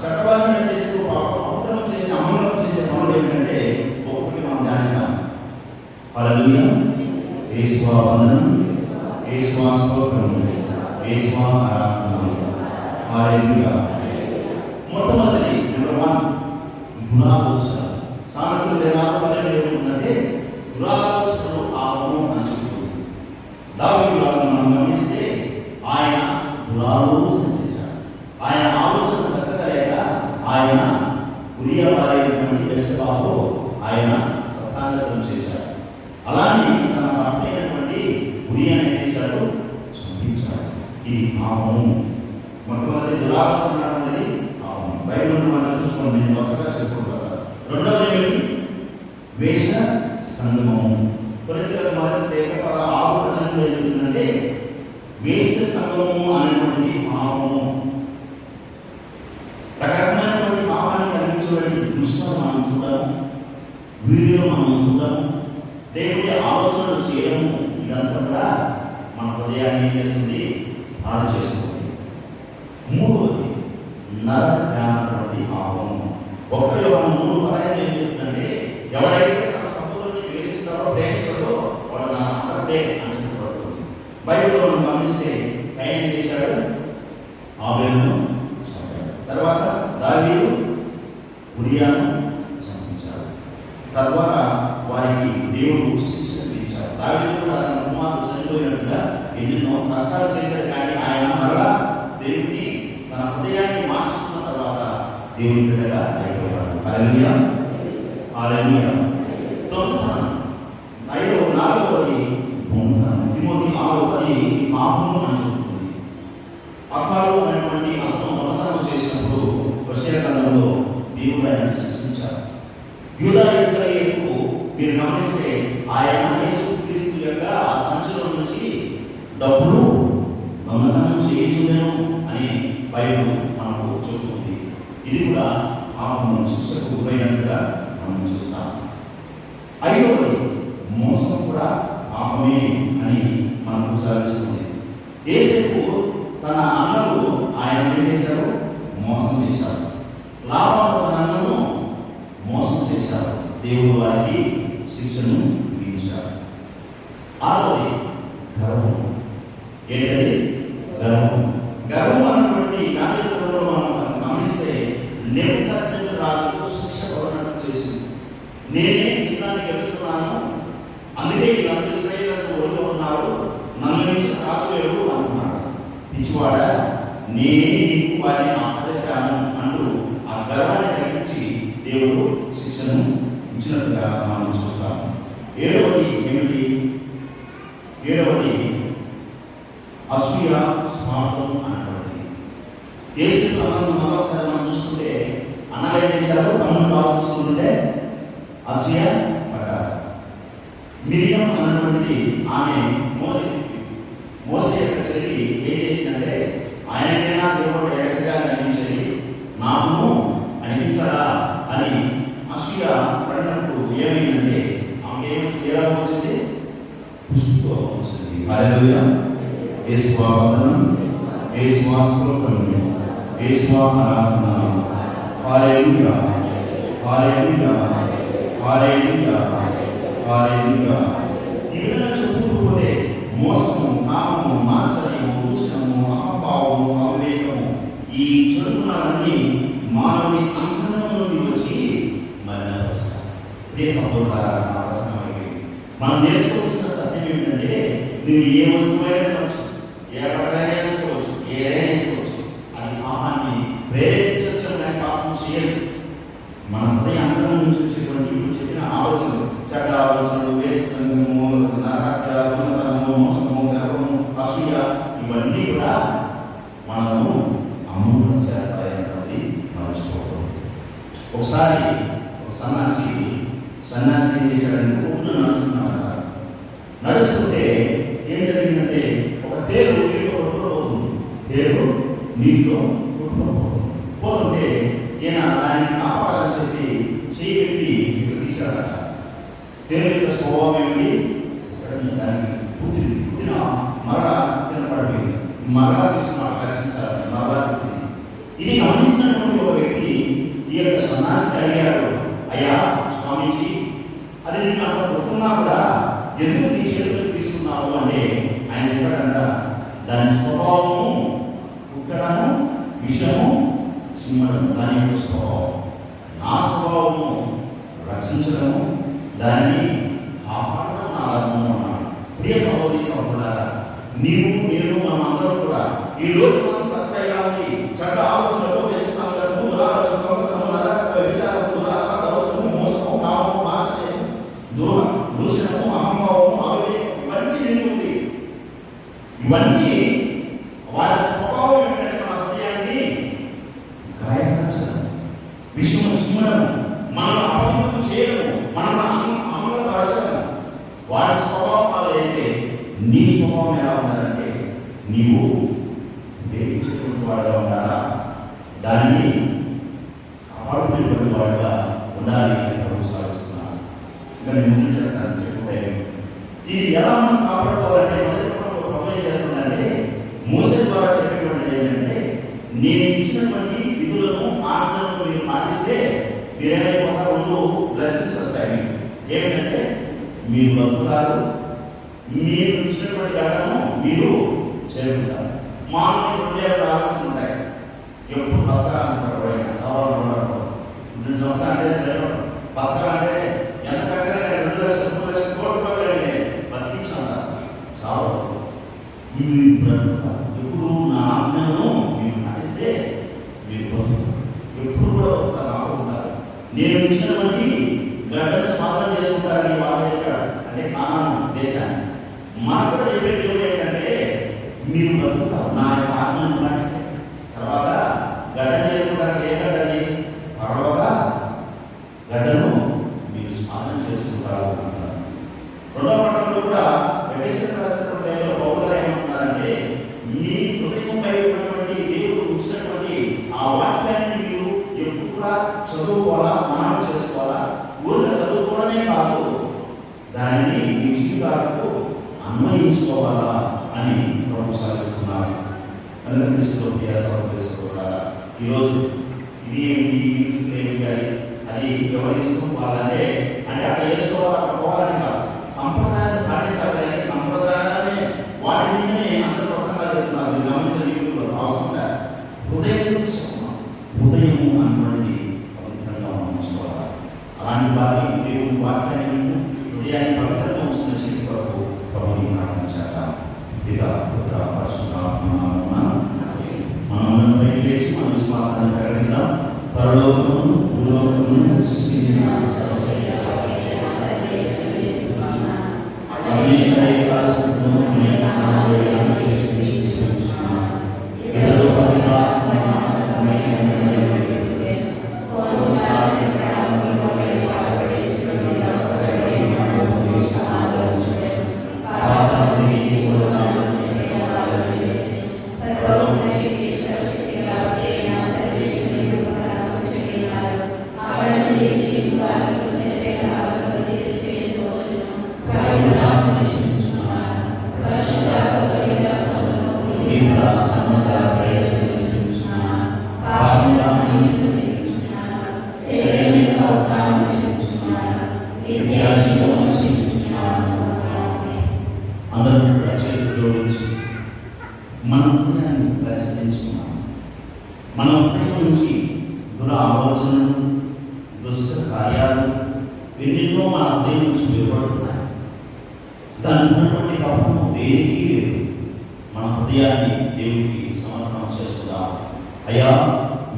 చట్టవారిని చేసి అపవిత్రం చేసి అమలు చేసే పనులు ఏంటంటే, ఒకటి మనం ధ్యానిద్దాం. హల్లెలూయా, యేసు వందనం. యేసు ఆరాధన. హల్లెలూయా. మొట్టమొదటి నెంబర్ 1 దురాలోచన. సామెతలు 24:17 ఏముందంటే దురాలోచనలు పాపము అని చెప్తుంది. దావీదు రాజు మనం గమనిస్తే ఆయన దురాలోచన చేశాడు. ఆయన ఆలోచన చక్కగా లేక ఆయన ఉరియా భార్యైనటువంటి బెత్షెబాతో ఆయన సత్సాంగత్యం చేశాడు. అలానే తన భర్త అయినటువంటి ఉరియాని ఏం చేశాడు? చంపించాడు. ఇది పాపము. మొట్టమొదటి దురాలోచన అనేది పాపం. బైబిల్ మనం చూసుకోండి, నేను వరుసగా చెప్పుకుంటాను. రెండవది ఏమిటి? వేష సంగమము. కొరింథీయులకు మొదటి లేఖ 6:18 ఏముందంటే వేష సంగమము అనేటువంటిది పాపము. రకరకాలైనటువంటి పాపాన్ని కలిగించేటువంటి దృశ్యాలు మనం చూడము, వీడియో మనం చూడము, దేవుడి ఆలోచనలు చేయడము, ఇదంతా కూడా మన హృదయాన్ని ఏం చేస్తుంది? పాడు చేస్తుంది. మూడవది నరకమైనటువంటి పాపము. 1 యోహాను 3:15 ఏం చెప్తుందంటే ఎవరైతే తన సహోదరుని ద్వేషిస్తారో ప్రేమించారో వాడు నా అక్కడే అని చెప్పబడుతుంది. బైబిల్లో మనం గమనిస్తే ఆయన ఏం చేశాడు? ఆబేలును చంపాడు. తర్వాత దావీదు ఉరియాను చంపించాడు. తద్వారా వారికి దేవుడు శిక్ష విధించాడు. దావీదు కూడా తన కుమారుడు చనిపోయినట్టుగా ఎన్నెన్నో కష్టాలు చేశాడు, కానీ ఆయన మరలా దేవుడిని తన హృదయాన్ని మార్చుకున్న తర్వాత దేవుని బిడ్డగా అయిపోయాడు. హల్లెలూయా. హల్లెలూయా. దొంగతనం. 4వది దొంగతనం. తిమోతి 6:10 పాపము అని చెబుతుంది. అక్కాలు అనేటువంటి అతను దొంగతనం చేసినప్పుడు హోషేయ గ్రంథంలో దేవుడు ఆయనను శిక్షించాడు. యూదా ఇశ్రాయేలుకు మీరు గమనిస్తే ఆయన యేసుక్రీస్తు యొక్క సంచుల నుంచి డబ్బులు దొంగతనం చేయించుండెను అని బైబిల్ మనకు చెబుతుంది. ఇది కూడా పాపము, శిక్షకు గురైనట్టుగా మనం చూస్తాం. 5వది మోసం కూడా పాపమే అని మనకు సెలవిస్తుంది. యేసేపు తన అన్నలు ఆయన ఏం చేశారు? మోసం చేశారు. లాబాను తన అన్నను మోసం చేశారు. దేవుడు వారికి శిక్షను విధించారు. 6వది గర్వం. ఏంటది? గర్వం. గర్వం అన్నటువంటి నాగరికతలో మనం గమనిస్తే నెబుకద్నెజరు రాజుకు శిక్ష పడినట్టు చేసింది. నేనే యుద్ధాన్ని గెలుస్తున్నాను, అందుకే వీళ్ళందరూ ఇశ్రాయేలులకు ఒడిలో ఉన్నారు, నన్ను మించిన రాజు ఎవరు అంటున్నాడు. పిచ్చివాడ, నేనే నీకు వారిని అప్పచెప్పాను అంటూ ఆ గర్వాన్ని తగ్గించి దేవుడు శిక్షను ఇచ్చినట్టుగా మనం చూస్తాము. 7వది ఏమిటి? 7వది అసూయ, స్వార్థం అన్నటువంటిది. యేసు అన్నను మరొకసారి మనం చూస్తుంటే అన్నలు ఏం చేశారు? తమ్ముడు బాగా చూసుకుంటుంటే అసూయ పడ్డారు. మిరియం అన్నటువంటిది ఆమె మోసే యొక్క చెల్లి ఏం చేసిందంటే ఆయనకైనా దేవుడు డైరెక్ట్గా అనిపించండి, నాకును అనిపించడా అని అసూయ పడినప్పుడు ఏమైందంటే ఆమె ఏమొచ్చింది? వచ్చింది? పుష్టితో వచ్చింది. హల్లెలూయా. యేసు వందనం, యేసు స్తోత్రం, యేసు ఆరాధన. హల్లెలూయా. హల్లెలూయా. హల్లెలూయా. హల్లెలూయా. ఈ విధంగా చెప్పుకుంటూ పోతే మోసము, కామము, మాత్సర్యము, దూషణము, అహంభావము, అవివేకము, ఈ చెడుగుణాలన్నీ మానవుని అంతరంగం నుండి వచ్చి మరణపరుస్తాయి. ఇదే సహోదరులారా, నా ప్రశ్న మనం నేర్చుకోవాల్సిన సత్యం ఏమిటంటే నువ్వు ఏ వస్తువైనా తినచ్చు, ఏ బట్టలైనా వేసుకోవచ్చు, ఏదైనా వేసుకోవచ్చు, అది పాపాన్ని ప్రేరేపించవచ్చు, కానీ పాపం చేయదు. మన హృదయ అంతరం నుంచి వచ్చేటువంటి ఇప్పుడు చెప్పిన ఆలోచనలు, చెడ్డ ఆలోచనలు, వేష సంగము, నరహత్య, దొంగతనము, మోసము, గర్వము, అసూయ, ఇవన్నీ కూడా మనము అమూల్యం చేస్తాయన్నది మర్చిపోకూడదు. ఒకసారి ఒక సన్యాసి ఏం చేశాడంటే పొద్దున నడుస్తున్నాడు. నడుస్తుంటే ఏం జరిగిందంటే ఒక తేరు నీటిలో కొట్టుకోబోతుంది. తేరు నీటిలో పోతుంటే ఈయన దాన్ని కాపాడాలని చెప్పి చేయి పెట్టి ఇటు తీశాడట. తేరు యొక్క స్వభావం ఏమిటి? దానికి పుట్టిన మరలా తినపడిపోయింది. మరలా తీసుకున్నాడు, రక్షించాలని మరలా పుట్టింది. ఇది గమనించినటువంటి ఒక వ్యక్తి ఈ యొక్క సన్యాసిని అడిగాడు, అయ్యా స్వామీజీ, అది నేను అక్కడ పుట్టున్నా కూడా ఎందుకు నీ చేతులకు తీసుకున్నావు అంటే ఆయన చెప్పాడంట, దాని స్వభావము కుట్టడము, విషము, సింహము దాని యొక్క స్వభావం. నా స్వభావము రక్షించడము, దాన్ని కాపాడడం నా ధర్మము అన్నాడు. ప్రియ సహోదరి సహోదరులారా, నీవు నేను మనమందరం కూడా ఈ లోకమంతా తక్కువగా ఉంది. చెడ్డ ఆలోచనలు, వ్యసనాలు, దురాలోచన, దొంగతనము, నరకము, వ్యభిచారము, దురాశ, దౌర్జన్యము, మోసము, కామము, ఆశ్చర్యము, దూషణము, అహంభావము, అవివేకం ఇవన్నీ నిండి ఉంది. ఇవన్నీ వారి స్వభావం ఏంటంటే మన హృదయాన్ని గాయపరచడం, విషము చిమ్మడము, మనల్ని అపవిత్రం చేయడము, మనల్ని అమలుపరచడం. వారి స్వభావాలు అయితే నీ స్వభావం ఎలా ఉండాలంటే నీవు ప్రేమించేటువంటి వాడుగా ఉండాలా, దాన్ని కాపాడుకునేటువంటి వాడుగా ఉండాలి అని ప్రభు సాధిస్తున్నాను. ఇంకా నేను ముందు చేస్తానని చెప్పుకుంటే ఇది ఎలా మనం కాపాడుకోవాలంటే మొదటి ప్రభు ఏం చేస్తుందంటే మోసే ద్వారా చెప్పేటువంటిది ఏంటంటే నేను ఇచ్చినటువంటి విధులను ఆజ్ఞలను మీరు పాటిస్తే మీరేమైపోతారు, 2 బ్లెస్సింగ్స్ వస్తాయి. ఏమిటంటే మీరు బతుకుతారు, మీరు ఇచ్చినటువంటి గడను మీరు చేరుకుంటారు. మామూలు 2 ఆలోచనలు ఉంటాయి. ఎప్పుడు బతకాలి అనుకుంటారు, సవాళ్ళు ఉండడం. నేను చెప్తా అంటే బతకాలంటే ఎంత ఖచ్చితంగా 2 లక్షలు 3 లక్షల కోట్లు బతికించాలి. చాలా ఈ బ్రతుకుతారు. ఎప్పుడు నా ఆజ్ఞను మీరు పాటిస్తే మీరు బతుకుతారు. ఎప్పుడు కూడా బతుకుతారు ఉంటారు. నేను ఇచ్చినటువంటి గడ్డను సమాధానం చేసుకుంటారని వాళ్ళు చెప్పాడు. అంటే కానాను దేశాన్ని మనకు కూడా చెప్పేది ఏంటంటే మీరు బతుకుతారు నా యొక్క ఆజ్ఞను పాటిస్తే. తర్వాత గడ్డ చేయకుంటారు. ఏ గడ్డది? పరలోక గడ్డను మీరు స్నానం చేసుకుంటారు అంటారు. 2వ పట్టణంలో కూడా ఎఫెసీయులకు రాసినటువంటి లేఖలో పౌలు గారు ఏమంటున్నారంటే మీ హృదయంపై ఉన్నటువంటి దేవుడు ఉంచినటువంటి ఆ వాక్యాన్ని మీరు ఎప్పుడు కూడా చదువుకోవాలా, మననం చేసుకోవాలా. ఊరిగా చదువుకోవడమే కాదు, దానిని మీ జీవితాలకు అన్వయించుకోవాలా అని ప్రభు సాధిస్తున్నారు. అనుగ్రహిస్తూ సహకరిస్తున్నారా? ఈరోజు ఇది ఏమిటి, ఏమిటి అది ఎవరు ఇస్తూ వాళ్ళంటే అంటే అట్లా వేసుకోవాలి, అక్కడ పోవాలని కాదు. సంప్రదాయాన్ని పాటించాలి కానీ సంప్రదాయాన్ని వాటి మీదనే అందరూ ప్రసంగాలు చెప్తున్నారు. మీరు గమనించండి, అవసరంగా హృదయం అనుకున్నది పవిత్రంగా ఉంచుకోవాలి. అలాంటి వారి దేవుని వాక్యాన్ని హృదయాన్ని పవిత్రంగా ఉంచుకున్న శక్తి కొరకు ప్రభుని ప్రార్థన చేద్దాం. పితా పుత్ర పరిశుద్ధాత్మ నామమున మనం బయట లేచి మన విశ్వాసాన్ని ప్రకటిద్దాం. పరలోకమును భూలోకమును సృష్టించిన అందరూ చేతులు జోడించి మన హృదయాన్ని పరిశీలించుకున్నాం. మన హృదయం నుంచి ఆలోచనలు, దుష్ట కార్యాలు ఎన్నెన్నో మన హృదయం నుంచి వెలువడుతున్నాయి. దానికి ఉన్నటువంటి పాపము దేనికి లేదు. మన హృదయాన్ని దేవుడికి సమర్పణ చేసుకుందాం. అయ్యా,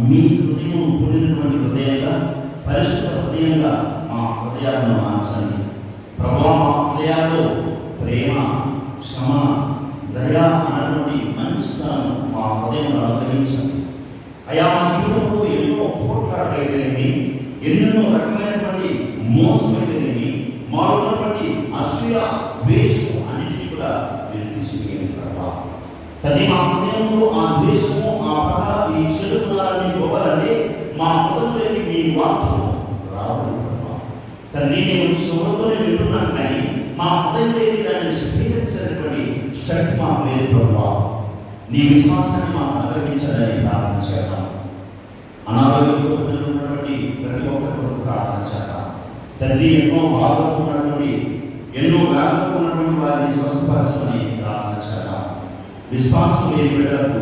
మీ హృదయం కూడినటువంటి హృదయంగా, పరిశుద్ధ హృదయంగా మా హృదయాలను మార్చండి. ప్రభువా, మా హృదయాల్లో ప్రేమ, క్షమ, దయ అన్నటువంటి మంచితనం మా హృదయంలో అనుగ్రహించండి. అయ్యా, మా జీవితంలో ఎన్నో పోట్లాటలైతేనేమి, ఎన్నెన్నో రకమైనటువంటి మోసమైతేనేమి, మా ఉన్నటువంటి అసూయ, ద్వేషము అన్నిటినీ కూడా మీరు తీసుకెళ్ళి ప్రభావ తల్లి, మా హృదయంలో ఆ ద్వేషము, ఆ పగ, ఈ చెడు గుణాలన్నీ పోవాలంటే మా హృదయంలోకి మీ వాక్యము రావాలి ప్రభావ. తల్లి, నేను శుభ్రతోనే వింటున్నాను కానీ మా హృదయంలోకి దాన్ని స్వీకరించినటువంటి శక్తి మాకు లేదు ప్రభావ. నీ విశ్వాసాన్ని మాకు అనుగ్రహించాలని ప్రార్థన చేద్దాం. అనారోగ్యంతో ఉన్నటువంటి ప్రతి ఒక్కరి ప్రార్థన చేద్దాం. తండ్రి, ఎన్నో బాధలు ఉన్నటువంటి, ఎన్నో వ్యాధులు ఉన్నటువంటి వారిని స్వస్థపరచమని ప్రార్థన చేద్దాం. విశ్వాసం లేని బిడ్డలకు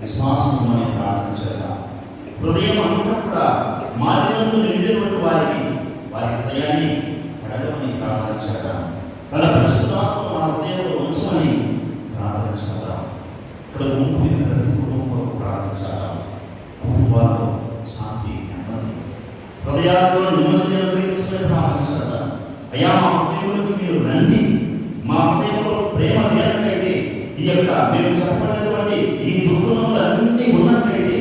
విశ్వాసం మనం ప్రార్థన చేద్దాం. హృదయం అంతా కూడా మాలిన్యంతో నిండినటువంటి వారి హృదయాన్ని అడగమని ప్రార్థన చేద్దాం. తన పరిశుద్ధాత్మ మన హృదయంలో ఉంచమని ప్రార్థన చేద్దాం. ఇక్కడ ప్రతి కుటుంబం ప్రార్థన చేద్దాం. కుటుంబాల్లో శాంతి, నెమ్మది, హృదయాల్లో నెమ్మది అనుగ్రహించమని ప్రార్థన చేద్దాం. అయ్యా, మా హృదయంలోకి మీరు రండి. మా హృదయంలో ప్రేమ లేనట్లయితే, ఈ యొక్క మేము చెప్పినటువంటి ఈ దుర్గుణములన్నీ ఉన్నట్లయితే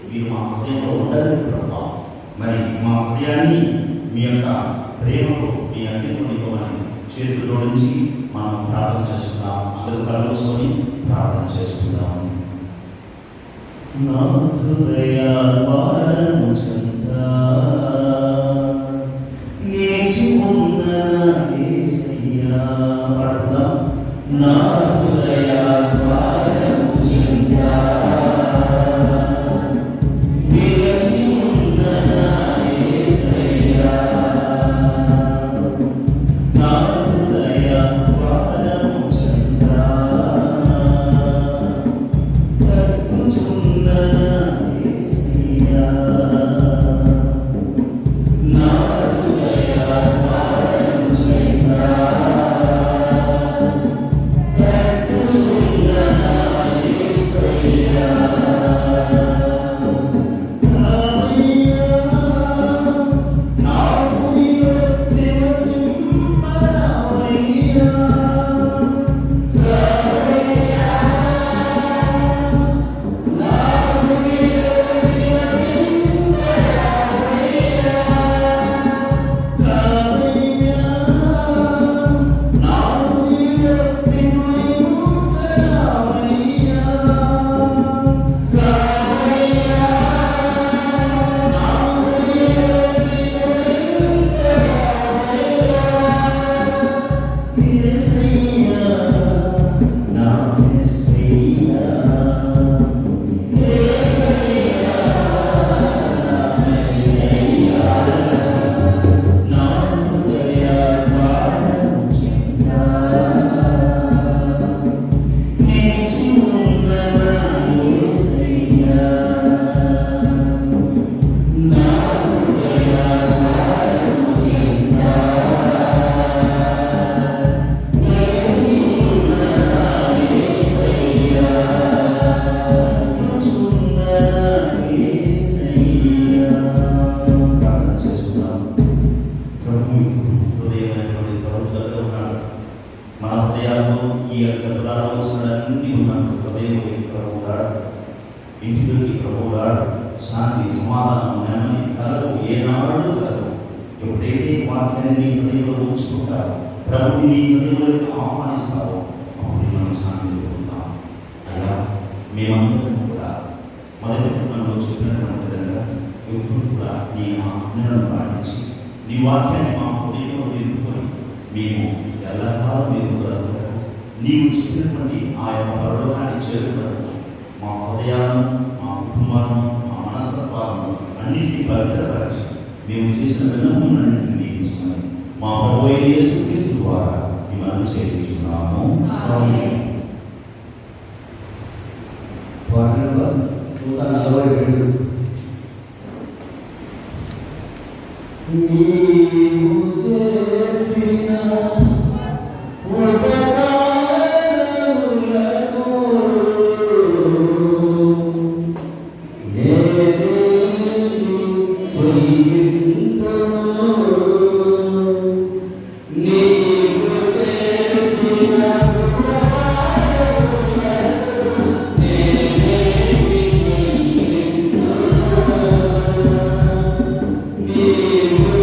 మీరు మా హృదయంలో ఉండలేదు ప్రభావ. మరి మా హృదయాన్ని మీ యొక్క ప్రేమకు మీ అన్నిటిని ఇవ్వమని చేతుల్లో నుంచి మనం ప్రార్థన చేసుకుందాం. అందరూ కలుసుకొని ప్రార్థన చేసుకుందాం. నా హృదయ భారము చెంత నిలిచి ఉన్న యేసయ్యా పాడుదాం. నా హృదయ భారము చెంత నిలిచి ఉన్న యేసయ్యా, నా హృదయ భారము చెంత తట్టుచున్న యేసయ్యా, నా హృదయ భారము చెంత తట్టుచున్న యేసయ్యా, నా హృదయ నివసింపరావయ్యా, మన హృదయాల్లో ఈ యొక్క దురాలోచనలన్నీ ఉన్నట్టు హృదయం ప్రభువులాడు, ఇంటిలోకి ప్రభువులాడు, శాంతి, సమాధానం, నెమ్మది కలవు, ఏనాడు కలవు. ఎప్పుడైతే వాక్యాన్ని హృదయంలో ఉంచుకుంటారో, ప్రభుని నీ హృదయంలోకి ఆహ్వానిస్తారో, అప్పుడు మనం శాంతి పొందుతాం. అయ్యా, మేమందరం కూడా మొదటి మనలో చెప్పినటువంటి విధంగా ఎప్పుడు కూడా నీ ఆజ్ఞలను పాటించి నీ వాక్యాన్ని మా హృదయంలో నిలుపుకొని మేము ఎల్లకాలం మీరు నీవు చెప్పినటువంటి ఆ యొక్క పరలోకాన్ని చేరుకున్నట్టు మా హృదయాలను, మా కుటుంబాలను, మా మనస్తత్వాలను అన్నింటినీ పవిత్రపరిచి మేము చేసిన విన్నపములన్నింటినీ దీవించమని మా ప్రభువైన యేసుక్రీస్తు ద్వారా మిమ్మల్ని చేయించున్నాము. పాట నెంబర్ 142. నీవు చేసిన ఉపకారములకు నేనేమి చెల్లింతును? నీవు చేసిన ఉపకారములకు నేనేమి చెల్లింతును? నీవు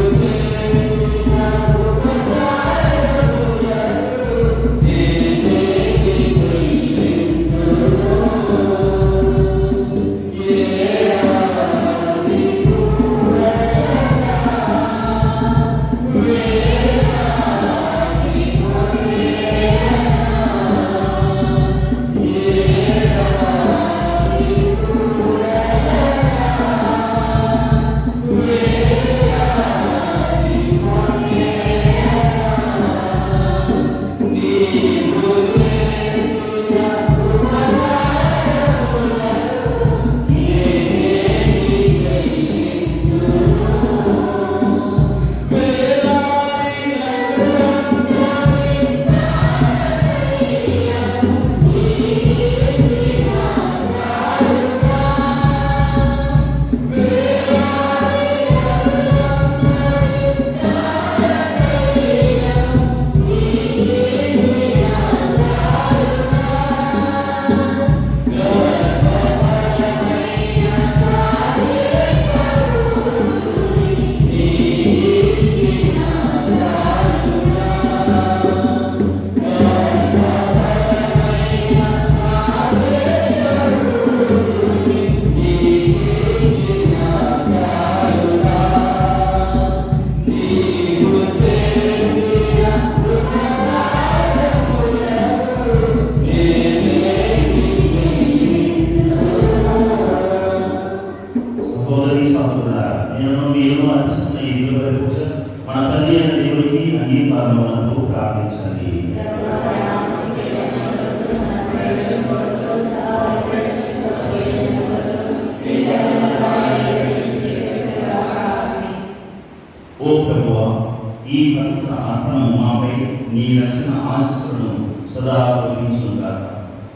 రక్షణ ఆశీస్సులను సదా కలిగించుగాక.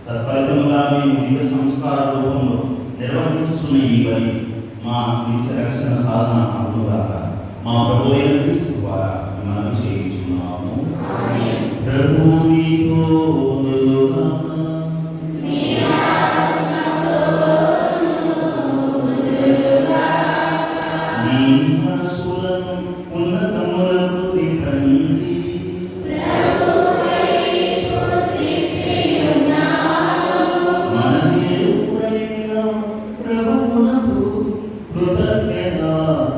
తత్ఫలితముగా మేము దివ్య సంస్కార రూపంలో నిర్వహించుచున్న ఈ బలి మా నిత్య రక్షణ సాధన అవునుగాక. మా ప్రభు అయిన క్రీస్తు ద్వారా మనం చేయించున్నాము. ప్రభు నీతో ఉండుగాక. నీ మనసులను ఉన్నతములకు త్రిప్పండి. మన దేవుడైన ప్రభువునకు కృతజ్ఞత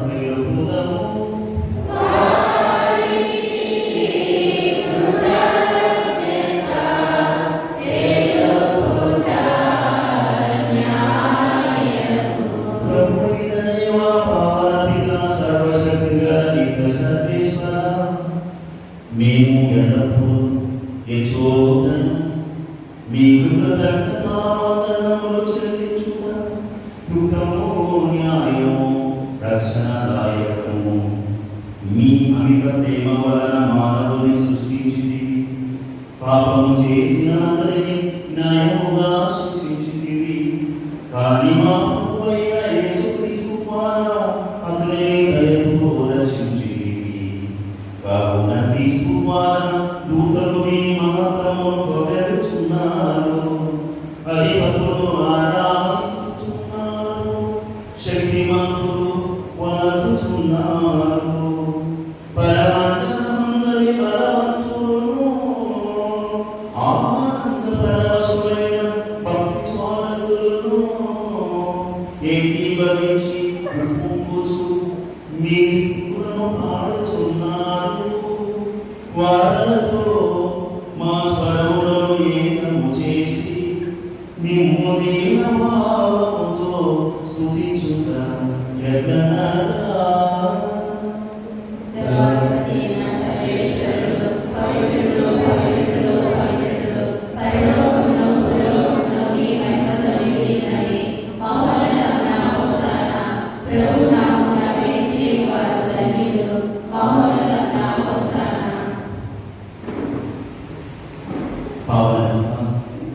తెలుపుదాము. ప్రభువైన దేవా, పావన పితా, సర్వశక్తిగల నిత్య సర్వేశ్వర, మేము ఎల్లప్పుడూ యెహోవాను మీ కృతజ్ఞతావందనములు చెల్లించుట యుక్తము, న్యాయము, రక్షణదాయకము. మీ అమిత ప్రేమ వలన మానవుని సృష్టించితివి. పాపము చేసిన అతనిని న్యాయముగా శిక్షించితివి. కానీ మా ప్రభువైన యేసుక్రీస్తు ద్వారా అతనిని దయతో రక్షించితివి. కావున క్రీస్తు ద్వారా దూతలు మీ మహత్వమును పొగడుచున్నారు. అధిపతులు ఆరాధించుచున్నారు. శక్తిమంతులు వణకుచున్నారు. పరమంతమందరి బలవంతులను ఆనందపరవశులైన భక్తి జ్వాలకులను ఏకీభవించి ఉప్పొంగుచు మీ స్తుతులను పాడుచున్నారు. వారలతో మా స్వరములను ఏకము చేసి మిమ్ము దీన భావముతో స్తుతించుట ఎట్లనగా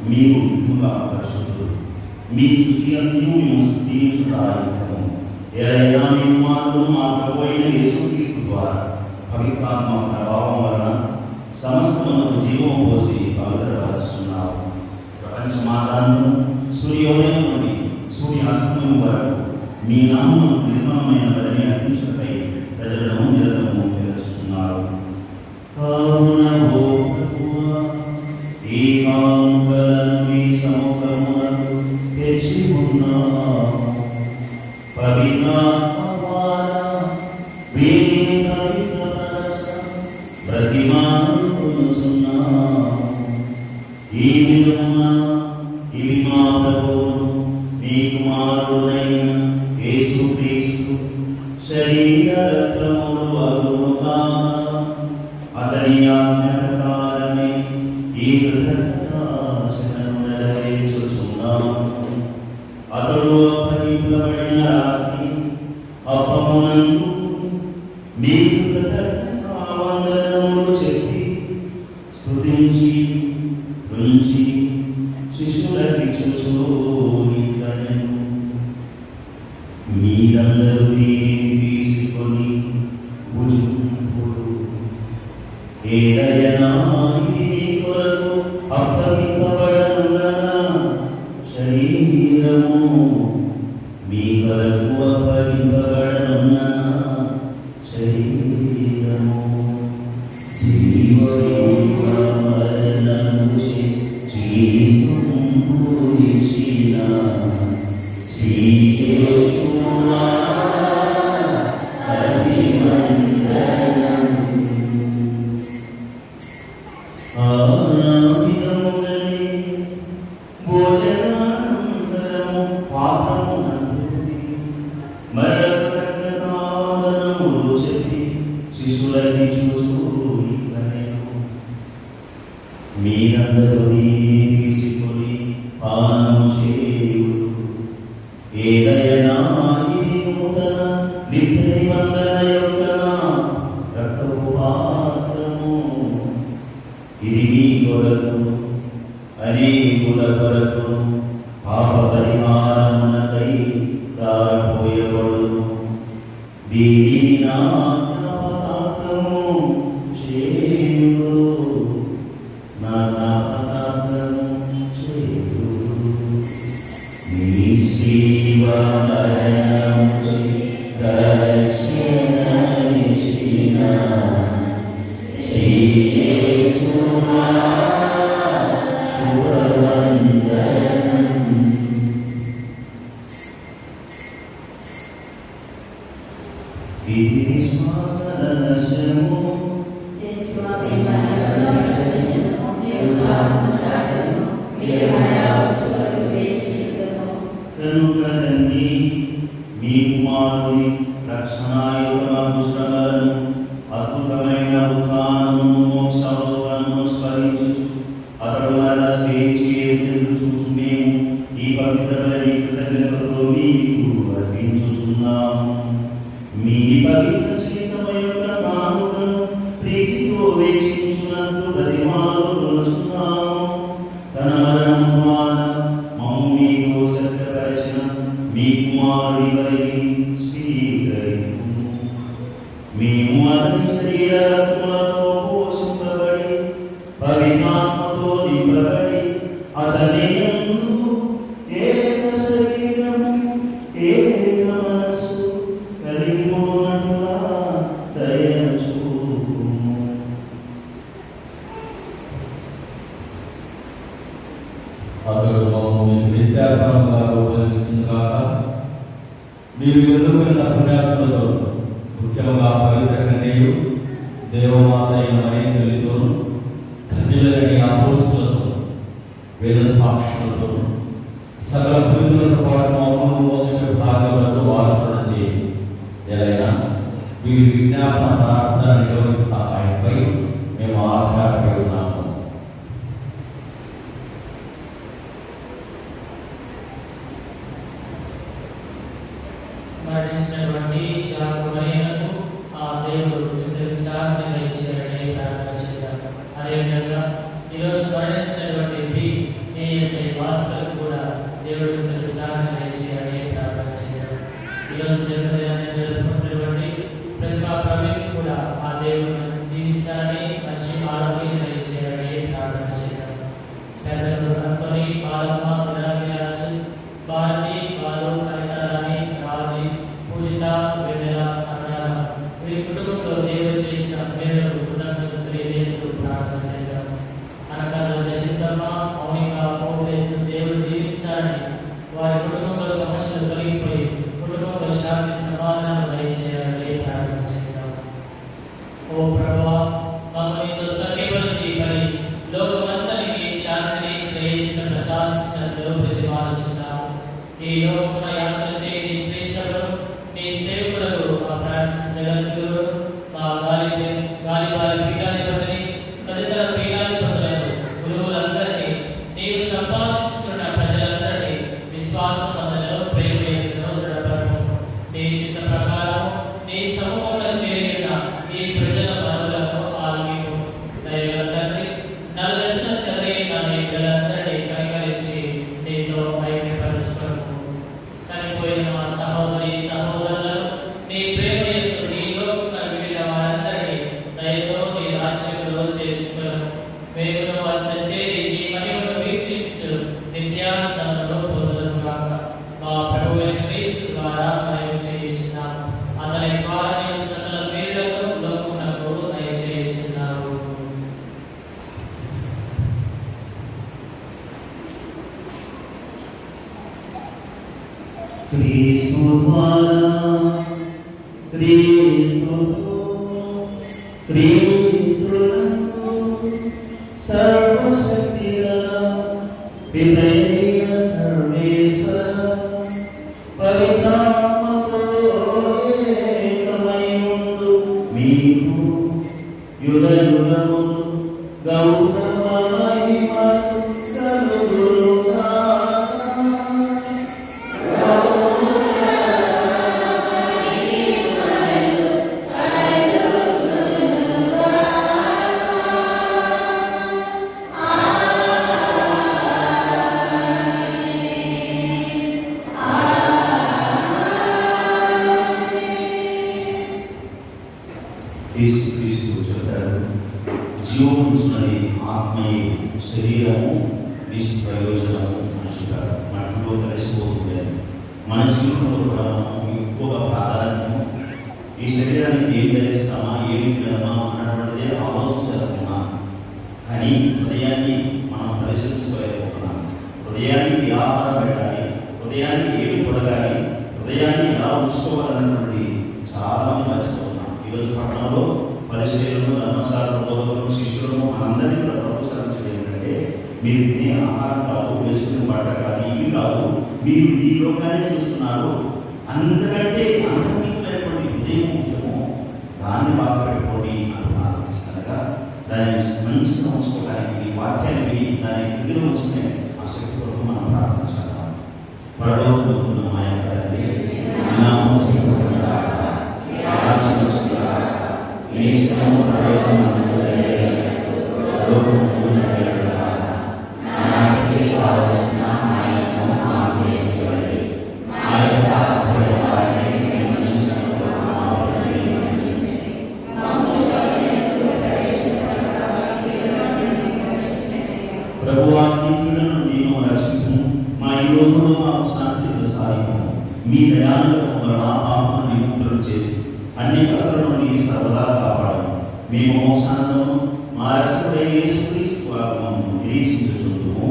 మీరు ఇంకా పరిశుద్ధులు. మీ సృష్టి అంతా మేము స్తుతించుదాయకము. ఏదైనా మీ కుమారుడు మా ప్రభు అయిన యేసుక్రీస్తు ద్వారా పవిత్రాత్మ ప్రభావం వలన సమస్తమునకు జీవము పోసి పవిత్రపరుచుచున్నావు. ప్రపంచమాదాలను సూర్యోదయం నుండి సూర్యాస్తమయం వరకు మీ నామమును నిర్మలమైన బలిని అర్పించటపై ప్రజలను నిరతము పిలుచుచున్నారు. కావున ఓ ప్రభువా, ఈ కానుకలను మీ సముఖమునకు తెచ్చి ఉన్నాము. పవిత్రాత్మ ద్వారా వీరిని పవిత్రపరచ బ్రతిమాలుకొనుచున్నాము. ఈ విధమున ఇవి మా ప్రభువును మీ కుమారుడైన యేసుక్రీస్తు శరీర రక్తములు అగునుగాక. అతని ఆజ్ఞ ప్రకారమే ఈ కృతజ్ఞతార్చనను నెరవేర్చుచున్నాము. అతడు అప్పగింపబడిన రాత్రి అప్పమునందు మీ కృతజ్ఞతావందనములు చెప్పి స్తుతించి రుంచి శిష్యులకిచ్చుచు ఇట్లనెను: మీరందరూ దీనిని తీసుకొని భుజింపుడు. ఏదైనా ఇది మీ కొరకు అప్పగింపబడనున్న శరీరము, మీ కొరకు అప్పగింపబడనున్న శరీరము. జీవమరణము జీవించిన శ్రీయేసునా అభివందనం. ఆనావిధములనే భోజనానంతరము పాత్రమునందుకొని మరకృతజ్ఞతావందనములు చెప్పి శిష్యులకి చూచు ఇట్లనెను: మీరందరూ దీనిని తీసుకొని పానము చేయుడు. ఏదైనా ఇది నూతన నిత్య నిబంధన యొక్క రక్తపు పాత్రము. మీ కుమారుని రక్షణాయుతమగు శ్రమలను అద్భుతమైన ఉత్థానమును మోక్షారోహణను స్మరించుచు అతడు మరలా ఎదురు చూచు మేము ఈ పవిత్ర బలి కృతజ్ఞతతో మీకు అర్పించుచున్నాము. మీ పవిత్ర శ్రీసభ యొక్క కానుకను ప్రీతితో వీక్షించున్నట్లు బతిమాలుకొనుచున్నాము. తన మరణము ద్వారా మమ్ము మీకు సత్యపరచిన మీ కుమారుని వలె స్వీకరించుము. మేము అతని శరీర రక్తములతో పోషింపబడి పవిత్రాత్మతో నింపబడి అతని యందు ఏక శరీరము ఏక మనస్సు కలిగి ఉన్నట్లుగా దయచూపుము. అతడు మమ్మల్ని విద్యాపరంగా ఉపయోగించిందాక మీరు ఎదుర్కొన్న పుణ్యాత్మతో ముఖ్యంగా పవిత్ర కన్యయు దేవమాత అయిన మరీతల్లితో కన్యలని అపోస్తులతో వేద సాక్షులతో సకల పురుషులతో పాటు మమ్మల్ని మోక్ష భాగ్యములతో వాసన చేయండి. ఎలాగైనా వీరి విజ్ఞాపన ప్రార్థన నిర్వహించే సహాయంపై మేము ఆధారపడి ఉన్నాము. మరణించినటువంటి చాకుమయ్యకు ఆ దేవుడు విశ్రాంతి దయచేయాలని ప్రార్థన చేద్దాం. అదేవిధంగా ఈరోజు మరణించినటువంటి ఏఎస్ఐ భాస్కర్ కూడా దేవుడు విశ్రాంతి దయచేయాలని ప్రార్థన చేద్దాం. ఈరోజు జన్మదినాన్ని జరుపుకుంటున్నటువంటి ప్రతిభా ప్రవీణ్ కూడా ఆ దేవుడు దీవించాలని మంచి ఆరోగ్యం దయచేయాలని ప్రార్థన చేద్దాం. పెద్దలు అంతోని ఆలమ్మ విరాజు భారతి బాలు కవితారాణి రాజీ పూజిత వెన్నెల అన్నాల వీరి కుటుంబంలో దేవుడు చేసిన మేలుకు కృతజ్ఞతలు తెలియజేస్తూ ప్రార్థన చేద్దాం. అనకాల జసింతమ్మ మౌనిక పౌరేస్తూ దేవుడు దీవించాలని వారి కుటుంబంలో సమస్యలు తొలగిపోయి కుటుంబంలో శాంతి సమాధానం దయచేయాలని ప్రార్థన చేద్దాం. ఓ ప్రభువా, మమ్మల్నితో సఖీపరిచి మరి లోకమంతనికి శాంతిని శ్రేయస్సును ప్రసాదించినట్లు ప్రతిపాదించున్నాము. ఈ లోకమున యాత్ర చేయి శ్రీ సభను నీ సేవకులకు మా ఫ్రాన్సిస్ జగద్గురు మా గాలివారి పీఠాధిపతిని తదితర పీఠాధిపతులను గురువులందరినీ నీవు సంపాదించుకున్న ప్రజలందరినీ విశ్వాస బంధనలో ప్రేమలో దృఢపరము. నీ చిత్త ప్రకారం నీ సమూహంలో చేరిన ఈ ప్రజల మనవులను ఆలకింపు. దయగల తండ్రి, నలుదశల చదివిన నీ పిల్లలందరినీ కనికరించి నీతో ఐక్యపరచుకోము. చనిపోయిన మా సహోదరి సహోదరులను నీ ప్రేమ యొక్క నీ లోకమున విడిన వారందరినీ దయతో నీ రాజ్యంలో చేర్చుకోము. మేము వచ్చిన చేరి నీ మహిమను వీక్షించు నిత్యానందమును పొందుదుగాక. మా ప్రభువైన క్రీస్తు ద్వారా మేము చేయించున్నాము. అతని ద్వారా నీవు సకల మేలులను లోకమునకు దయచేయుచున్నావు. క్రీస్తు ద్వారా క్రీస్తుతో క్రీస్తునందు సర్వశక్తిగల పితైన సర్వేశ్వర పవిత్రాత్మతో ఏకమై ఉండు మీకు యుగయుగములు గౌరవ మహిమలు కలుగునుగాక. యేసుక్రీస్తు చెప్పారు, జీవమున్నది ఆత్మయే, శరీరము నిష్ప్రయోజనము అని చెప్పారు. మట్టిలో కలిసిపోతుంది. మన జీవితంలో కూడా మనం ఎక్కువగా ప్రాధాన్యము ఈ శరీరానికి ఏం ధరిస్తామా ఏమి తినమా అన్నటువంటిదే ఆలోచన చేస్తున్నాం. కానీ హృదయాన్ని మనం పరిశీలించుకోలేకపోతున్నాం. హృదయానికి ఆహారం పెట్టాలి, హృదయానికి ఏమి కొడగాలి, హృదయాన్ని ఎలా ఉంచుకోవాలన్నటువంటి చాలా మంది మర్చిపోతున్నాం. ఈరోజు పట్టణంలో పరిశీలనలు, ధర్మశాస్త్ర బోధకులు, శిష్యులను మనందరినీ కూడా ప్రభు సరించేది ఏంటంటే, మీరు తినే ఆహారం కాదు, వేసుకునే బట్ట కాదు, ఇవి కాదు, మీరు ఈ లోకాన్ని చూస్తున్నారు, అంతకంటే అంతమైనటువంటి హృదయం ముఖ్యము, దాన్ని బాగా పెట్టుకోండి అంటున్నారు. కనుక దాన్ని మంచిగా ఉంచుకోవడానికి ఈ వాక్యాన్ని దాన్ని ఎదురు ఉంచుకునే ఆ శక్తి కొరకు మనం ప్రార్థన చేద్దాం. పరలోకమున్న మా యొక్క తండ్రి, నీ నామము స్తుతించబడుగాక, నీ రాజ్యము వచ్చుగాక, నీ ఇష్టము పరలోకమందు నెరవేరునట్లు పరలోకమందు నెరవేరుగాక. నానాటికి కావలసిన మా యొక్క మాకు నేర్పండి. మా యొక్క అప్పుల వారిని మేము మన్నించినట్లు మా అప్పులను మీరు మన్నించండి. ప్రభువా, నీ పీడ నుండి మమ్మల్ని రక్షించుము. మా ఈ రోజుల్లో మాకు శాంతి ప్రసాదించుము. మీ దయాలను మమ్మల్ని పాపం నిముక్తులను చేసి అన్ని కథల నుండి సర్వదా కాపాడము. మేము మోక్షానందము మా రక్షకుడైన యేసుక్రీస్తు ఆగమనము నిరీక్షించుచుందుము.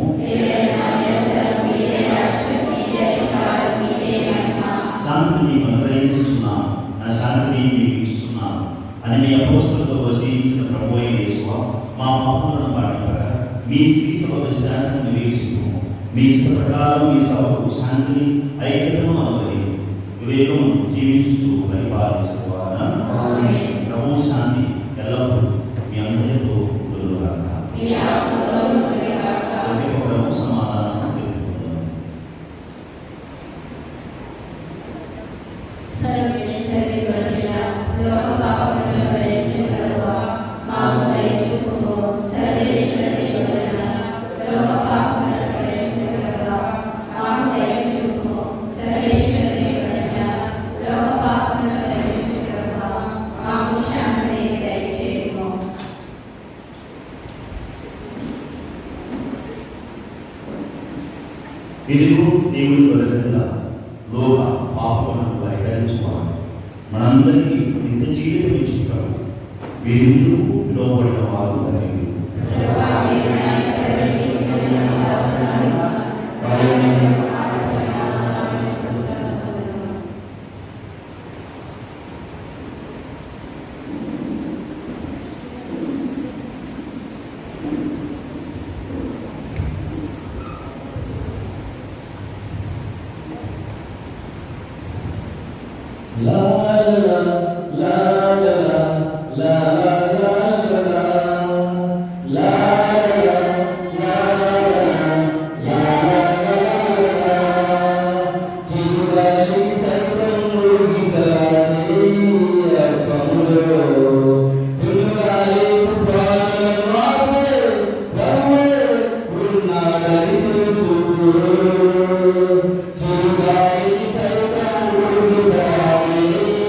శాంతిని మీకు అనుగ్రహించుచున్నాను, నా శాంతిని మీకు ఇస్తున్నాను అని మీ అపోస్తలులతో వసించిన ప్రభువైన యేసువా, మా పాపములను పాటింపక మీ స్త్రీ సభ విశ్వాసం నిరీక్షించుము. మీ ఇష్ట ప్రకారం మీ సభకు శాంతిని, ఐక్యతను అనుగ్రహించు. వివేకం జీవించు పరిపాలించుకోవాలా. ప్రభు శాంతి ఎల్లప్పుడూ మీ అందరితో ఉండుగాక. ప్రభు సమాధానం తెలుపుకుందాం. ఇదిగో దేవుని గొర్రెపిల్ల, లోక పాపములను పరిహరించుకోవాలి. మనందరికీ నిత్య జీవితం ఇచ్చుతాడు. వీరిందుకు పిలువబడిన వారు ధన్యులు. La la la la la la Thank you.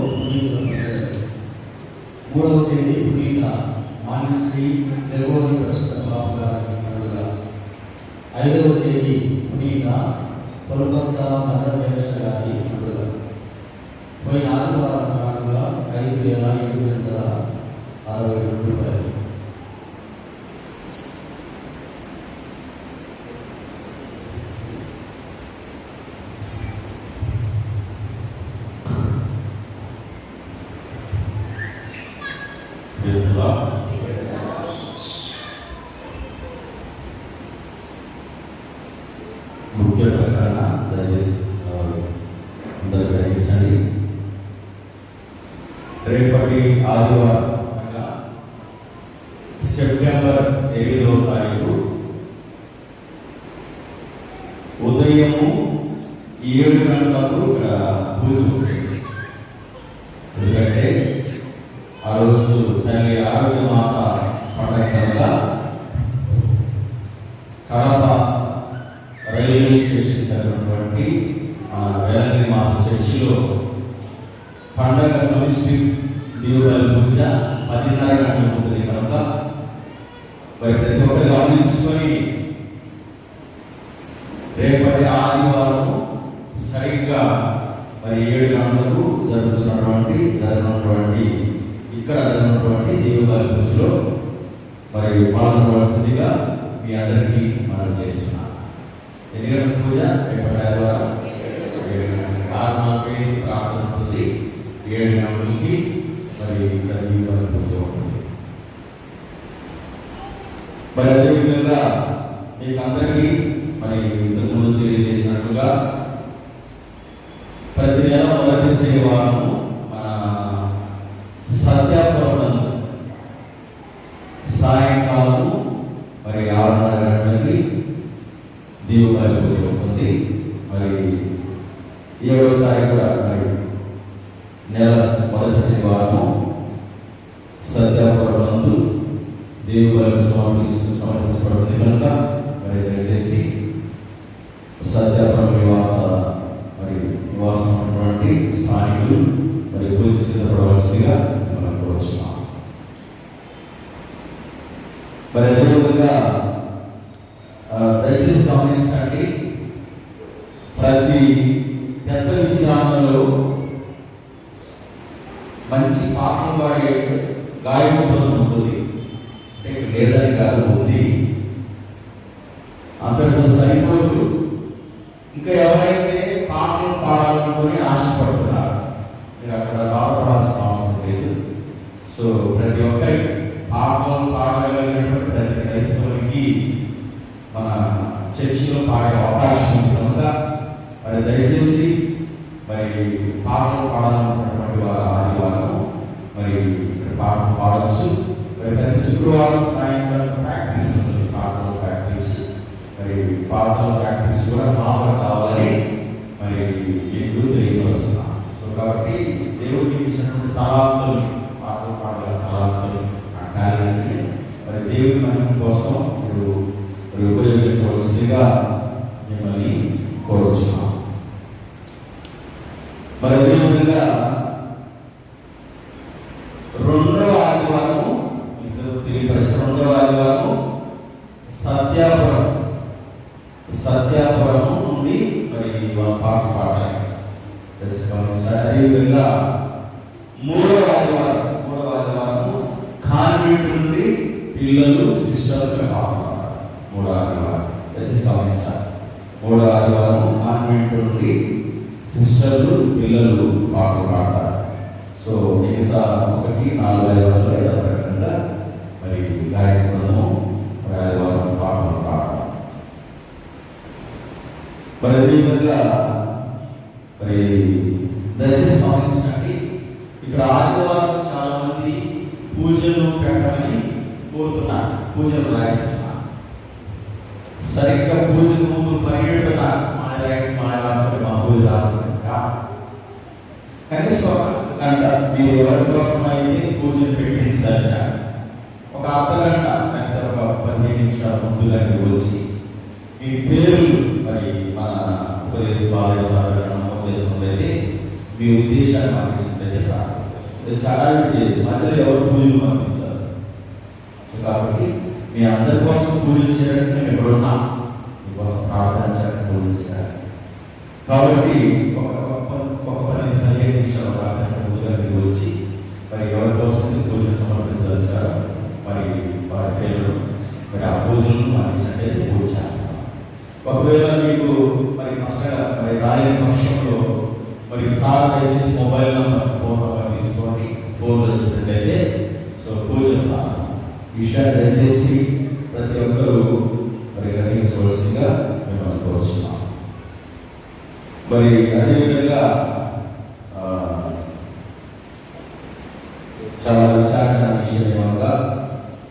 పునీతుల పండుగలు. 3వ తేదీ పునీత మాన్యశ్రీ గ్రెగోరీ ప్రస్తుత బాబు గారి పండుగ. 5వ తేదీ పునీత కొల్కత్త మదర్ తెరెసా గారి పండుగ. పోయిన ఆదివారం కానుక 5,862 రూపాయలు. ముఖ్య ప్రకటన దయచేసి అందరూ గ్రహించండి. రేపటి ఆదివారం అనగా సెప్టెంబర్ 7వ తారీఖు ఉదయము 7 గంటలకు ఇక్కడ పూజ ఉంటుంది. ఎందుకంటే ఆ రోజు తల్లి ఆరోగ్యమాత పండగ కనుక కడప రైల్వే స్టేషన్ దగ్గరటువంటి వేలంగిరి మాత చర్చిలో పండగ సమిష్టి దేవుల పూజ 10:30 గంటలకు ఉంటుంది కనుక మరి ప్రతి ఒక్కరు గమనించుకొని రేపటి ఆదివారం సరిగ్గా మరి 7 గంటలకు జరుగుతున్నటువంటి ఇక్కడ జరిగినటువంటి దేవుల పూజలో మరి పాల్గొనవలసిందిగా మీ అందరికీ మనం చేస్తున్నాం. ఎన్ని గంటల పూజ? రేపటి ఆదివారం 7 గంటలకు. కారణాలపై ప్రార్థన ఉంటుంది. 7 గంటలకి మరి ఇక్కడ దేవుల పూజ ఉంటుంది. మరి అదేవిధంగా మీకు అందరికీ మరి ఇంతకుముందు తెలియజేసినట్లుగా ప్రతి నెల మొదటి శనివారము మన సత్యాపురం సాయంకాలము మరి 6:30 గంటలకి దేవుల పూజ ఉంటుంది. మరి 7వ తారీఖు కూడా మరి నెల మొదటి శనివారము సత్యాపురం నందు దేవులకు సమర్పించబడుతుంది కనుక మరి దయచేసి సత్యాపురం నివాసం ఉన్నటువంటి స్థానికులు మరి పూజ సిద్ధపడవలసిందిగా మనం కోరుచున్నాం. మరి అదేవిధంగా దయచేసి గమనించండి, ప్రతి పెద్ద విచారణలో మంచి పాటలు పాడే గాయకులు ఉంటుంది. అంటే లేదని కాదు, ఉంది. అంతటితో సరిపోదు. ఇంకా ఎవరైతే పాటలు పాడాలనుకుని ఆశపడుతున్నారు, మీరు అక్కడ బాధపడాల్సిన అవసరం లేదు. సో ప్రతి ఒక్కరి పాటలు పాడగలిగినటువంటి ప్రతి క్రైస్తవునికి మన చర్చిలో పాడే అవకాశం ఉంది కనుక మరి దయచేసి మరి పాటలు పాడాలనుకున్నటువంటి వారు ఆదివారం మరి పాటలు పాడవచ్చు. మరి ప్రతి శుక్రవారం సాయంత్రం ప్రాక్టీస్ ఉంటుంది, పాటల ప్రాక్టీస్. మరి పాటల ప్రాక్టీస్ కూడా హాజరు కావాలని మరి మీకు తెలియపరుస్తున్నాం. సో కాబట్టి దేవుడికి ఇచ్చినటువంటి తలాంతులు, పాటలు పాడగల తలాంతులు, ఆ టాలెంట్ని మరి దేవుడి మహిమ కోసం మీరు ఉపయోగించవలసిందిగా మిమ్మల్ని కోరుచున్నాం. మరి అదేవిధంగా 2వ ఆదివారము తెలియపరిచిన 2వ ఆదివారము సత్యాపురం నుండి మరి పాటలు పాడాలి. అదేవిధంగా 3వ ఆదివారము కాన్వెంట్ నుండి పిల్లలు సిస్టర్లు పాటలు పాడాలి. 3వ ఆదివారం గమనించాలి. 3వ ఆదివారం కాన్వెంట్ నుండి సిస్టర్లు పిల్లలు పాటలు పాడాలి. సో మిగతా 1, 4 ఆదివారాలు యథాప్రకారంగా మరి గాయకులను ఆదివారం పాటలు పాడాలి. మరి అదేవిధంగా మరి దయచేసి గమనించండి, ఇక్కడ ఆదివారం చాలా మంది పూజలు పెట్టమని కోరుతున్నారు, పూజలు రాయిస్తున్నారు. సరిగ్గా పూజకు ముందు పరిగెడుతున్నారు, మా పూజ రాస్తుంది. కనీసం గంట మీరు ఎవరి కోసం అయితే పూజలు పెట్టించదలిచారు, ఒక అర్ధగంట లేకపోతే ఒక 15 నిమిషాల ముందుగానే వచ్చి మీ పేర్లు మరి మన ఉపదేశ బాలయ నమోదు చేసుకున్నట్లయితే మీ ఉద్దేశాన్ని మార్చింది అయితే ప్రార్థన చేస్తుంది. హడావిడి చేయదు, మధ్యలో ఎవరు పూజలు పంపించాలి. సో కాబట్టి మీ అందరి కోసం పూజలు చేయడానికి మేము ఎక్కడున్నాం, మీకోసం ప్రార్థన చేయడానికి, పూజలు చేయడానికి. కాబట్టి ఒక 10-15 నిమిషాలు ప్రార్థన ముందుగా మీరు వచ్చి మరి ఎవరి కోసం పూజలు సమర్పించారు మరి వారి పేర్లు మరి ఆ పూజలను మారించినట్టయితే పూజ చేస్తాం. ఒకవేళ మీకు మరి కష్టంగా మరి రాయని పక్షంలో మరి సార్ దయచేసి మొబైల్ నెంబర్, ఫోన్ నెంబర్ తీసుకొని ఫోన్లో చెప్పినట్లయితే సో పూజలు రాస్తాం. ఈ విషయాన్ని దయచేసి ప్రతి ఒక్కరూ మరి గ్రహించవలసిందిగా మిమ్మల్ని కోరుతున్నాం. మరి అదేవిధంగా చాలా విచారణ విషయం ఏమనగా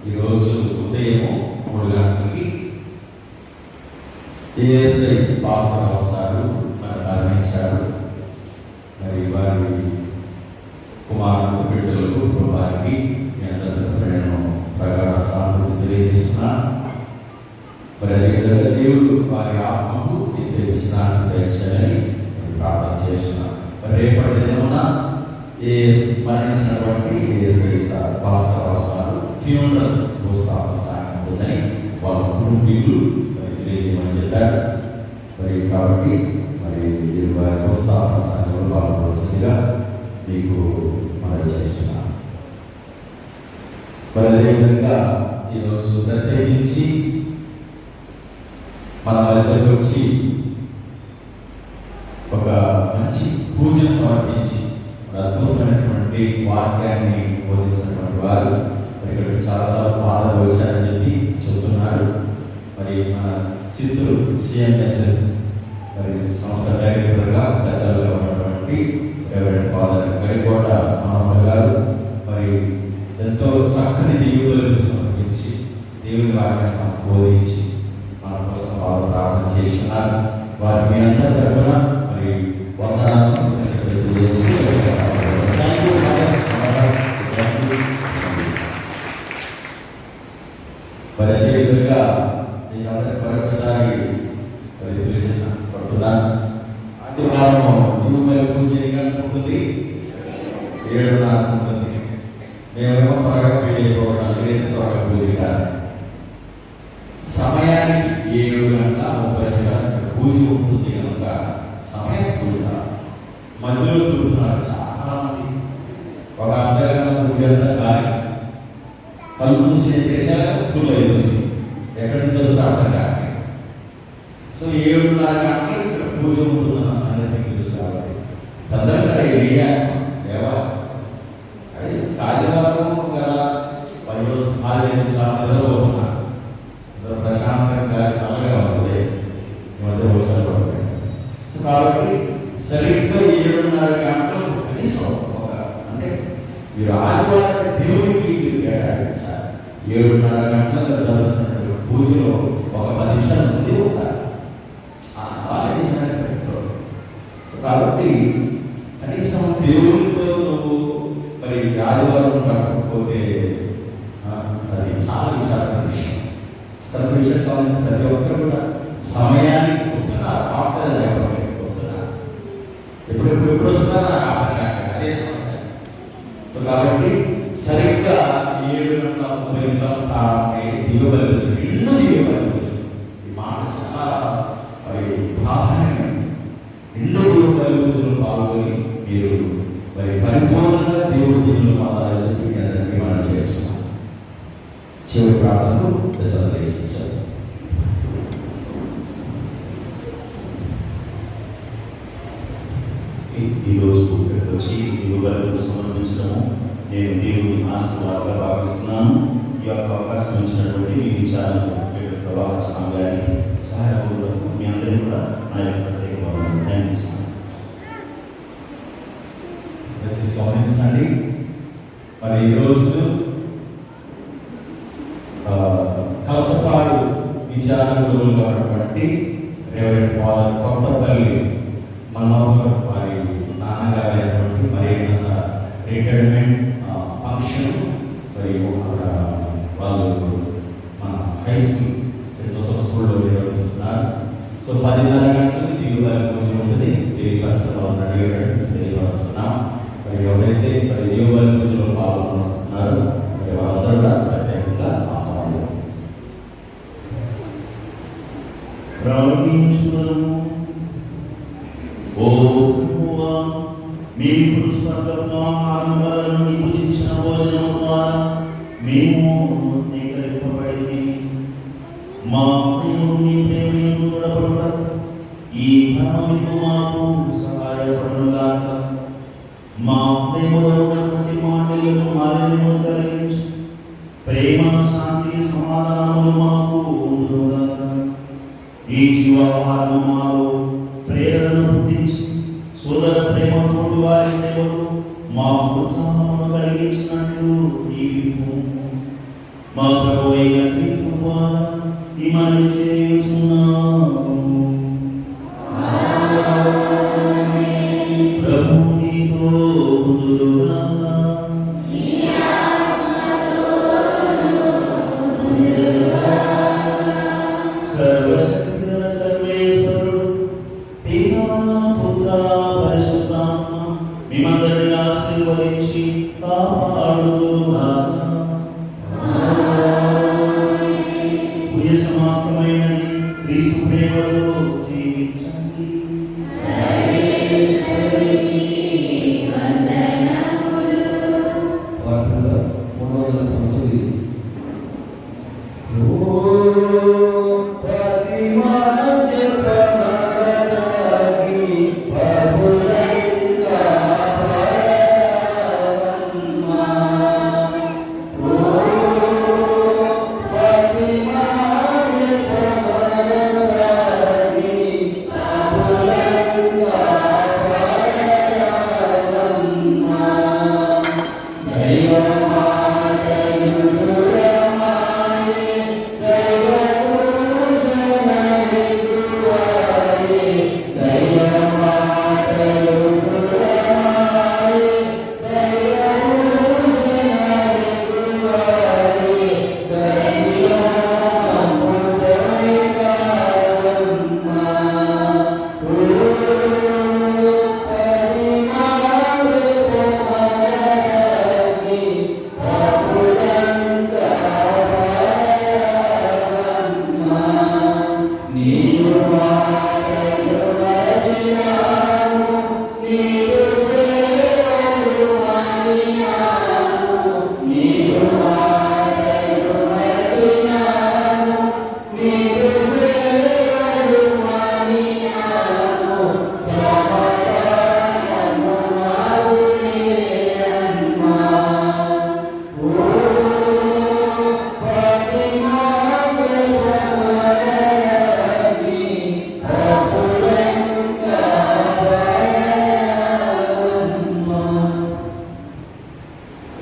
ఈరోజు ఉదయం 3 గంటలకి ఏఎస్ఐ భాస్కర్ సారు మరి మరణించారు. మరి వారి కుమారుడు బిడ్డలకు కుటుంబానికి నేను ప్రగాఢ సానుభూతి తెలియజేస్తున్నా. మరి అదేవిధంగా దేవుడు వారి ఆత్మకు నిత్య విశ్రాంతి దయచేయాలని ప్రార్థన చేస్తున్నా. మరి రేపటి దినమున మరణించినటువంటి ఏఎస్ఐ భాస్కర్ సారు ఫ్యూనరల్ భూస్థాపన సాయం ఉందని వాళ్ళ కుటుంబీకులు తెలియజేయమని చెప్పారు. మరి కాబట్టి మరి వారి భూస్థాపన సాయంలో పాల్గొనవలసిందిగా మీకు మనవి చేస్తున్నాను. మరి అదేవిధంగా ఈరోజు ప్రత్యేకించి మన మధ్యకు వచ్చి ఒక మంచి పూజ సమర్పించి అద్భుతమైనటువంటి వాక్యాన్ని బోధించినటువంటి వారు మరి ఇక్కడికి చాలాసార్లు పాదలు వచ్చారని చెప్పి చెబుతున్నారు. మరి మన చిత్తూరు CMSS మరి సంస్థ డైరెక్టర్గా పెద్దలుగా ఉన్నటువంటి రెవరెండ్ ఫాదర్ గరికోట మనోహర్ గారు మరి ఎంతో చక్కని దీవులను సమర్పించి దేవుని వాక్యాన్ని బోధించి మన కోసం వారు ప్రార్థన చేస్తున్నారు. వారికి అందరి తరఫున మరి వందనాలు తెలియజేసి మరి అదేవిధంగా నేను అందరికి మరొకసారి తెలియజేస్తున్నాను. ఆదివారము దీవుల పూజ ఉంటుంది, 7:30 ఉంటుంది. మేమేమో త్వరగా పూజ అయిపోవడం, మీరైతే త్వరగా పూజ కాదు. సమయానికి 7:30 పూజ ఉంటుంది కనుక సమయం పూజ మధ్యలో చూస్తున్నారు చాలా మంది. ఒక అర్ధగంట పూజంతా కాదు, కళ్ళు మూసిన చేశాక పూజ అవుతుంది. ఎక్కడి నుంచి వస్తుందో అర్థం కాదు. సో 7:30 గంటలకు ఇక్కడ పూజ ఉంటుందన్న సంగతి తెలుసు. కాబట్టి తొందరగా లేవా అది ఆదివారం కదా, 10 రోజులు చాలా నిద్రపోతున్నారు. ప్రశాంతంగా చల్లగా ఉంటుంది, మధ్య వర్షాలు పడుతుంది. సో కాబట్టి సరిగ్గా 7:30 గంటలు కనీసం అంటే మీరు ఆదివారం దేవుడికి కేటాయించాలి. 7:30 గంటలకు జరుగుతున్న పూజలో ఒక 10 నిమిషాల ముందే ఉండాలి. సో కాబట్టి కనీసం దేవుడితో నువ్వు మరి ఆదివారం పట్టకపోతే అది చాలా విచారణ విషయం. విషయం కావాల్సిన ప్రతి ఒక్కరు కూడా సమయానికి వస్తున్నారు. ఆఫ్టర్ వస్తున్నారు, ఎప్పుడు వస్తున్నారు నాకు అర్థం కాదు, అదే సమస్య. సో కాబట్టి సరిగ్గా 7:30 ప్రారంభమై దిగుబడి ఇల్లు దిగుబడి ఈ మాట చాలా మరి ప్రాధాన్యమైన ఇల్లు దిగుబడి పూజలు పాల్గొని మీరు మరి పరిపూర్ణంగా దేవుడి దీవులు పొందాలని చెప్పి మీ అందరికీ మనం చేస్తున్నాం. చివరి ప్రార్థనలు ప్రసాదించారు. ఈరోజు వచ్చి దిగుబడులకు సమర్పించడము నేను దేవుని ఆశీర్వాదంగా భావిస్తున్నాను. ఈ యొక్క అవకాశం ఇచ్చినటువంటి మీ విచారణకు ప్రభావ స్వామి గారికి సహాయపడులకు మీ అందరినీ కూడా నా యొక్క ప్రత్యేక భావన థ్యాంక్ యూ సార్. గమనించండి, మరి ఈరోజు కలసపాడు విచారణ గురువుగా ఉన్నటువంటి రెవరెండ్ ఫాదర్ కొత్తపల్లి మనోహర్ వారి నాన్నగారైనటువంటి మరేనా సార్ రిటైర్మెంట్ ఫంక్షన్ మరియు వాళ్ళు మన హై స్కూల్ సెంట్ జోసెఫ్ స్కూల్లో నిర్వహిస్తున్నారు. సో 10:30 గంటలకి దిగుబడి పూజ ఉంటుంది. తెలియపరచడం తెలియపరుస్తున్నాం. మరి ఎవరైతే మరి దేవబలి పూజలో పాల్గొంటున్నారో మరి వాళ్ళందరూ కూడా ప్రత్యేకంగా ఆహ్వానం. ప్రార్థించుదాము. ఓ ప్రభువా, మేము ఇప్పుడు స్వర్గపు ఆహారం వలన భుజించిన భోజనం ద్వారా మేము నీకరింపబడింది. మా దేవుడు మీ ప్రేమ యందు దృఢపడుట ఈ క్రమమికు మాకు సహాయపడుగాక. మా దేవుడు ఉన్నటువంటి మాటలకు మాలిన్యము కలిగించి ప్రేమ, శాంతి, సమాధానములు మాకు ఉండుగాక. ఈ జీవాహారము మాలో ప్రేరణను పుట్టించి సోదర ప్రేమతోడు వారి సేవలు మా ప్రోత్సాహమును కలిగించినట్లు దీవింపు. మా ప్రభువే క్రీస్తు ద్వారా ఈ మనవి చేయుచున్నాము. ప్రభు నీతో ఉండుగాక. సర్వశక్తిగల సర్వేశ్వరుడు పితా, పుత్ర, పరిశుద్ధాత్మ మిమ్మందరినీ ఆశీర్వదించి కాపాడుగాక. పుణ్య సమాప్తమైనది క్రీస్తు ప్రేమలో జీవించండి. వాటిలో 319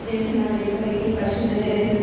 చేసిన దేవునికి పరిశుద్ధ దేవుని